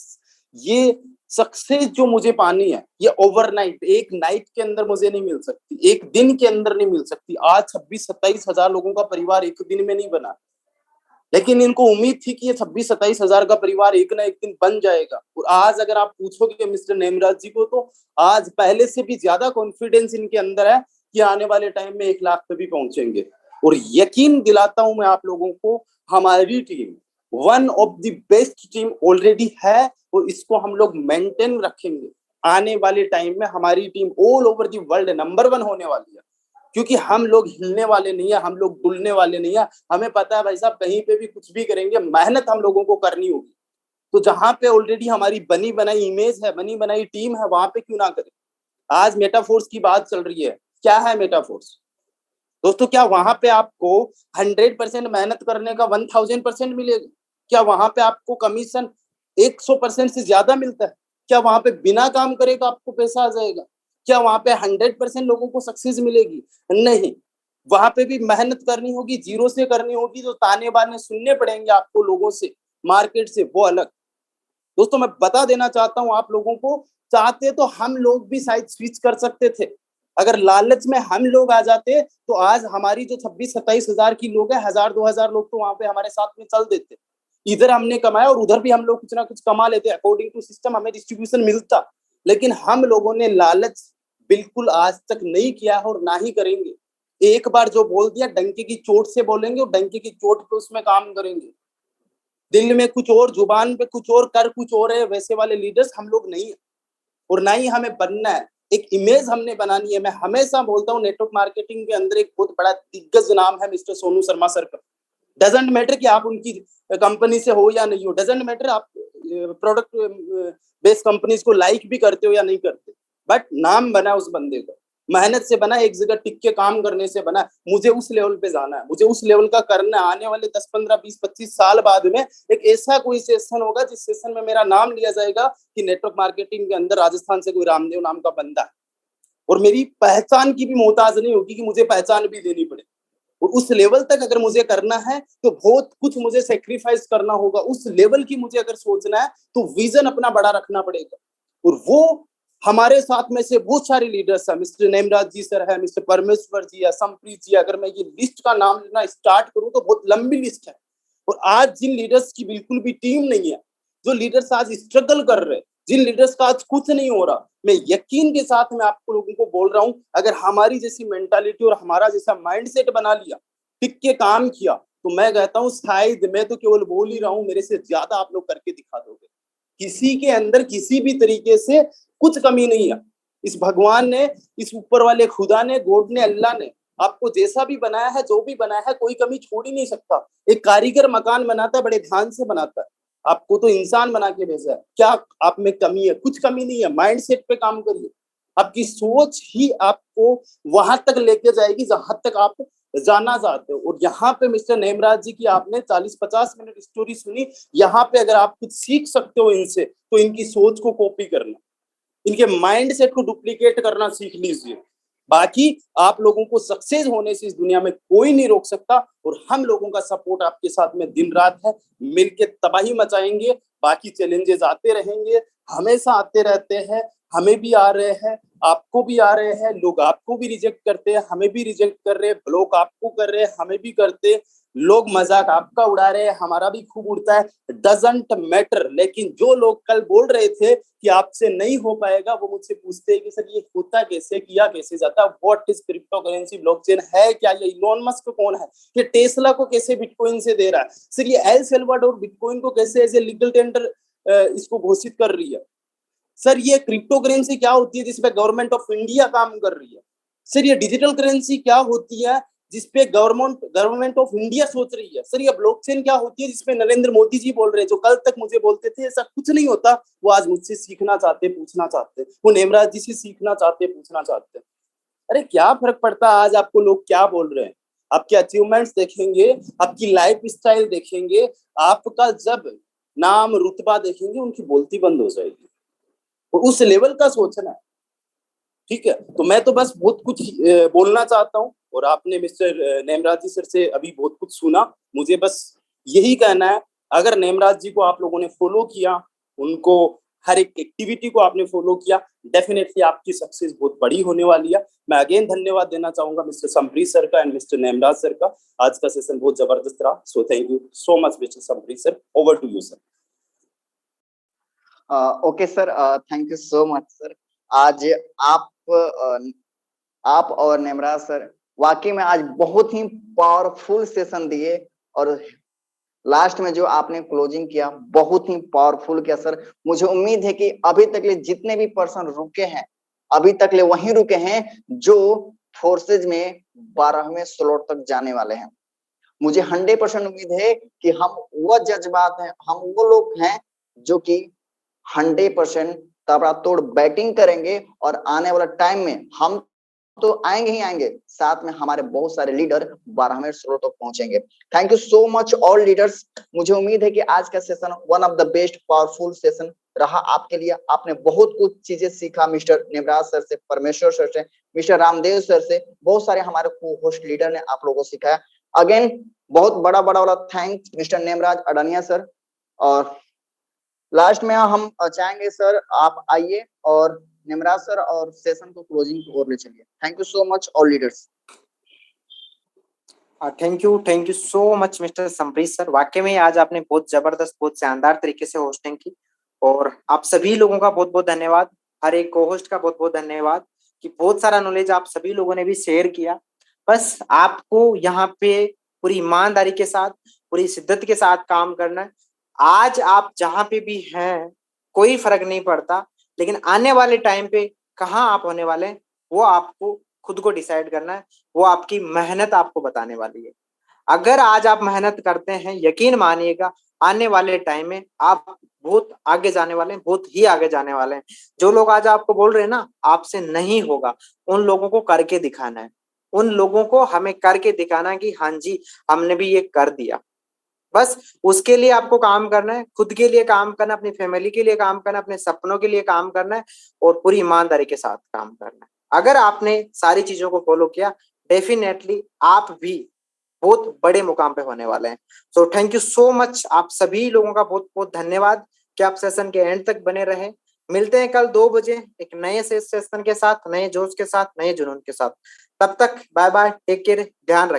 ये सक्सेस जो मुझे पानी है, ये ओवरनाइट, एक नाइट के अंदर मुझे नहीं मिल सकती, एक दिन के अंदर नहीं मिल सकती। आज 26-27 हजार लोगों का परिवार एक दिन में नहीं बना, लेकिन इनको उम्मीद थी कि ये 26-27 हजार का परिवार एक ना एक दिन बन जाएगा। और आज अगर आप पूछोगे मिस्टर नेमराज जी को, तो आज पहले से भी ज्यादा कॉन्फिडेंस इनके अंदर है कि आने वाले टाइम में 1 लाख पे भी पहुंचेंगे। और यकीन दिलाता हूं मैं आप लोगों को, हमारी team one of the best team already है, और इसको हम लोग मेंटेन रखेंगे। आने वाले टाइम में हमारी team all over the world number 1 होने वाली है, क्योंकि हम लोग हिलने वाले नहीं है, हम लोग डुलने वाले नहीं है। हमें पता है भाई साहब, कहीं पे भी कुछ भी करेंगे, मेहनत हम लोगों को करनी होगी। तो जहां पे ऑलरेडी हमारी बनी बनाई इमेज है, बनी बनाई टीम है, वहां पे क्यों ना करें। आज मेटाफोर्स की बात चल रही है, क्या है मेटाफोर्स दोस्तों? क्या वहां पे आपको 100% मेहनत करने का 1000% मिलेगा? क्या वहां पे आपको कमीशन 100% से ज्यादा मिलता है? क्या वहां पे बिना काम करे तो आपको पैसा आ जाएगा? क्या वहां पे 100% लोगों को सक्सेस मिलेगी? नहीं, वहां पे भी मेहनत करनी होगी, जीरो से करनी होगी, तो ताने बाने सुनने पड़ेंगे आपको लोगों से, मार्केट से, वो अलग। दोस्तों मैं बता देना चाहता हूं आप लोगों को, चाहते तो हम लोग भी शायद स्विच कर सकते थे। अगर लालच में हम लोग आ जाते तो आज हमारी जो 26-27 हजार की लोग है, 1000-2000 लोग तो वहां पे हमारे साथ में चल देते। इधर हमने कमाया और उधर भी हम लोग कुछ ना कुछ कमा लेते, अकॉर्डिंग टू सिस्टम हमें डिस्ट्रीब्यूशन मिलता। लेकिन हम लोगों ने लालच बिल्कुल आज तक नहीं किया है और ना ही करेंगे। एक बार जो बोल दिया डंके की चोट से बोलेंगे और डंके की चोट पे उसमें काम करेंगे। दिल में कुछ और, जुबान पे कुछ और, कर कुछ और है, वैसे वाले लीडर्स हम लोग नहीं है और ना ही हमें बनना है। एक इमेज हमने बनानी है। मैं हमेशा बोलता हूँ नेटवर्क मार्केटिंग के अंदर एक बहुत बड़ा दिग्गज नाम है मिस्टर सोनू शर्मा सर का। डजेंट मैटर कि आप उनकी कंपनी से हो या नहीं हो, डजेंट मैटर आप प्रोडक्ट बेस्ड कंपनीज को लाइक भी करते हो या नहीं करते, बट नाम बना उस बंदे का, मेहनत से बना, एक जगह टिक के काम करने से बना। मुझे उस लेवल पे जाना है, मुझे उस लेवल का करना है। आने वाले 10, 15, 20, 25 साल बाद में एक ऐसा कोई सेशन होगा जिस सेशन में मेरा नाम लिया जाएगा कि नेटवर्क मार्केटिंग के अंदर राजस्थान से कोई रामदेव नाम का बंदा है, और मेरी पहचान की भी मोहताज नहीं होगी कि मुझे पहचान भी देनी पड़े। और उस लेवल तक अगर मुझे करना है तो बहुत कुछ मुझे सेक्रीफाइस करना होगा। उस लेवल की मुझे अगर सोचना है तो विजन अपना बड़ा रखना पड़ेगा। और वो हमारे साथ में से बहुत सारे लीडर्स हैं, मिस्टर नेमराज जी सर है, मिस्टर परमेश्वर जी है, संप्रीत जी, अगर मैं ये लिस्ट का नाम लेना स्टार्ट करूं तो बहुत लंबी लिस्ट है। और आज जिन लीडर्स की बिल्कुल भी टीम नहीं है, जो लीडर्स आज स्ट्रगल कर रहे हैं, जिन लीडर्स का आज कुछ नहीं हो रहा, मैं यकीन के साथ में आप लोगों को बोल रहा हूं, अगर हमारी जैसी मेंटालिटी और हमारा जैसा माइंडसेट बना लिया, टिक के काम किया, तो मैं कहता हूं शायद मैं तो केवल बोल ही रहा हूं, मेरे से ज्यादा आप लोग करके दिखा दोगे। किसी के अंदर किसी भी तरीके से कुछ कमी नहीं है। इस भगवान ने, इस ऊपर वाले खुदा ने, गॉड ने, अल्लाह ने आपको जैसा भी बनाया है, जो भी बनाया है, कोई कमी छोड़ ही नहीं सकता। एक कारीगर मकान बनाता है, बड़े ध्यान से बनाता है। आपको तो इंसान बना के भेजा है, क्या आप में कमी है? कुछ कमी नहीं है। माइंडसेट पे काम करिए, आपकी सोच ही आपको वहां तक लेके जाएगी जहां तक आप जाना चाहते हो। और यहाँ पे मिस्टर नेमराज जी की आपने 40-50 मिनट स्टोरी सुनी। यहाँ पे अगर आप कुछ सीख सकते हो इनसे, तो इनकी सोच को कॉपी करना, इनके माइंडसेट को डुप्लीकेट करना सीख लीजिए। बाकी आप लोगों को सक्सेस होने से इस दुनिया में कोई नहीं रोक सकता, और हम लोगों का सपोर्ट आपके साथ में दिन रात है। मिलके तबाही मचाएंगे। बाकी चैलेंजेस आते रहेंगे, हमेशा आते रहते हैं, हमें भी आ रहे हैं, आपको भी आ रहे हैं। लोग आपको भी रिजेक्ट करते हैं, हमें भी रिजेक्ट कर रहे हैं, ब्लॉक आपको कर रहे हैं, हमें भी करते हैं। लोग मजाक आपका उड़ा रहे हैं, हमारा भी खूब उड़ता है, डजंट मैटर। लेकिन जो लोग कल बोल रहे थे कि आपसे नहीं हो पाएगा, वो मुझसे पूछते हैं कि सर ये होता कैसे, किया कैसे जाता, what is crypto currency, blockchain है क्या, ये इलोन मस्क कौन है, ये टेस्ला को कैसे बिटकॉइन से दे रहा है, सर ये एल सल्वाडोर बिटकॉइन को कैसे एज ए लीगल टेंडर इसको घोषित कर रही है, सर ये क्रिप्टो करेंसी क्या होती है जिसपे गवर्नमेंट ऑफ इंडिया काम कर रही है, सर ये डिजिटल करेंसी क्या होती है जिसपे गवर्नमेंट ऑफ इंडिया सोच रही है, सर ये ब्लॉकचेन क्या होती है जिसपे नरेंद्र मोदी जी बोल रहे हैं। जो कल तक मुझे बोलते थे ऐसा कुछ नहीं होता, वो आज मुझसे सीखना चाहते, पूछना चाहते, वो नेमराज जी से सीखना चाहते, पूछना चाहते। अरे क्या फर्क पड़ता है आज आपको लोग क्या बोल रहे हैं? आपके अचीवमेंट्स देखेंगे, आपकी लाइफ स्टाइल देखेंगे, आपका जब नाम रुतबा देखेंगे, उनकी बोलती बंद हो जाएगी। और उस लेवल का सोचना है, ठीक है। तो मैं तो बस बहुत कुछ बोलना चाहता हूँ, और आपने मिस्टर नेमराज जी सर से अभी बहुत कुछ सुना। मुझे बस यही कहना है, अगर नेमराज जी को आप लोगों ने फॉलो किया, उनको हर एक एक्टिविटी को आपने फॉलो किया, डेफिनेटली आपकी सक्सेस बहुत बड़ी होने वाली है। मैं अगेन धन्यवाद देना चाहूंगा मिस्टर संप्रीत सर का एंड मिस्टर नेमराज सर का। आज का सेशन बहुत जबरदस्त रहा, so thank you so much mister Sampreet sir. Over to you sir. Okay sir, thank you so much sir. आज आप और नेमराज सर वाकई में आज बहुत ही पावरफुल सेशन दिए, और लास्ट में जो आपने क्लोजिंग किया बहुत ही पावरफुल किया सर। मुझे उम्मीद है कि अभी तक ले जितने भी पर्सन रुके हैं, अभी तक ले वहीं रुके हैं जो फोर्सेज में 12वें स्लॉट तक जाने वाले हैं। मुझे 100% उम्मीद है कि हम वो जज्बात हैं, हम वो लोग हैं जो कि 100% तबड़ातोड़ बैटिंग करेंगे, और आने वाला टाइम में हम तो आएंगे ही आएंगे, साथ में हमारे बहुत सारे लीडर 12वें फ्लोर तक पहुंचेंगे। Thank you so much all leaders. मुझे उम्मीद है कि आज का session one of the best powerful session रहा आपके लिए। आपने बहुत कुछ चीजें सीखा मिस्टर नेमराज सर से, परमेश्वर सर से, मिस्टर रामदेव सर से, बहुत सारे हमारे को होस्ट लीडर ने आप लोगों को सिखाया। अगेन बहुत बड़ा वाला thanks mister Nemraj Adania sir. और लास्ट में हम चाहेंगे सर आप आइए और नेमराज सर और सेशन को क्लोजिंग की ओर ले चलिए। Thank you so much all leaders. Thank you so much mister Sampreet sir. वाकई में आज आपने बहुत जबरदस्त, बहुत शानदार तरीके से होस्टिंग की, और आप सभी लोगों का बहुत बहुत धन्यवाद। हर एक को होस्ट का बहुत बहुत धन्यवाद कि बहुत सारा नॉलेज आप सभी लोगों ने भी शेयर किया। बस आपको यहाँ पे पूरी ईमानदारी के साथ, पूरी शिद्दत के साथ काम करना है। आज आप जहाँ पे भी हैं कोई फर्क नहीं पड़ता, लेकिन आने वाले टाइम पे कहाँ आप होने वाले हैं वो आपको खुद को डिसाइड करना है। वो आपकी मेहनत आपको बताने वाली है। अगर आज आप मेहनत करते हैं, यकीन मानिएगा आने वाले टाइम में आप बहुत आगे जाने वाले हैं, बहुत ही आगे जाने वाले हैं। जो लोग आज आपको बोल रहे हैं ना आपसे नहीं होगा, उन लोगों को करके दिखाना है। उन लोगों को हमें करके दिखाना है कि हाँ जी हमने भी ये कर दिया। बस उसके लिए आपको काम करना है, खुद के लिए काम करना, अपनी फैमिली के लिए काम करना, अपने सपनों के लिए काम करना है, और पूरी ईमानदारी के साथ काम करना है। अगर आपने सारी चीजों को फॉलो किया, डेफिनेटली आप भी बहुत बड़े मुकाम पे होने वाले हैं। So thank you so much. आप सभी लोगों का बहुत बहुत धन्यवाद कि आप सेशन के एंड तक बने रहे। मिलते हैं कल 2 बजे एक नए सेशन के साथ, नए जोश के साथ, नए जुनून के साथ। तब तक बाय बाय, टेक केयर, ध्यान रखें।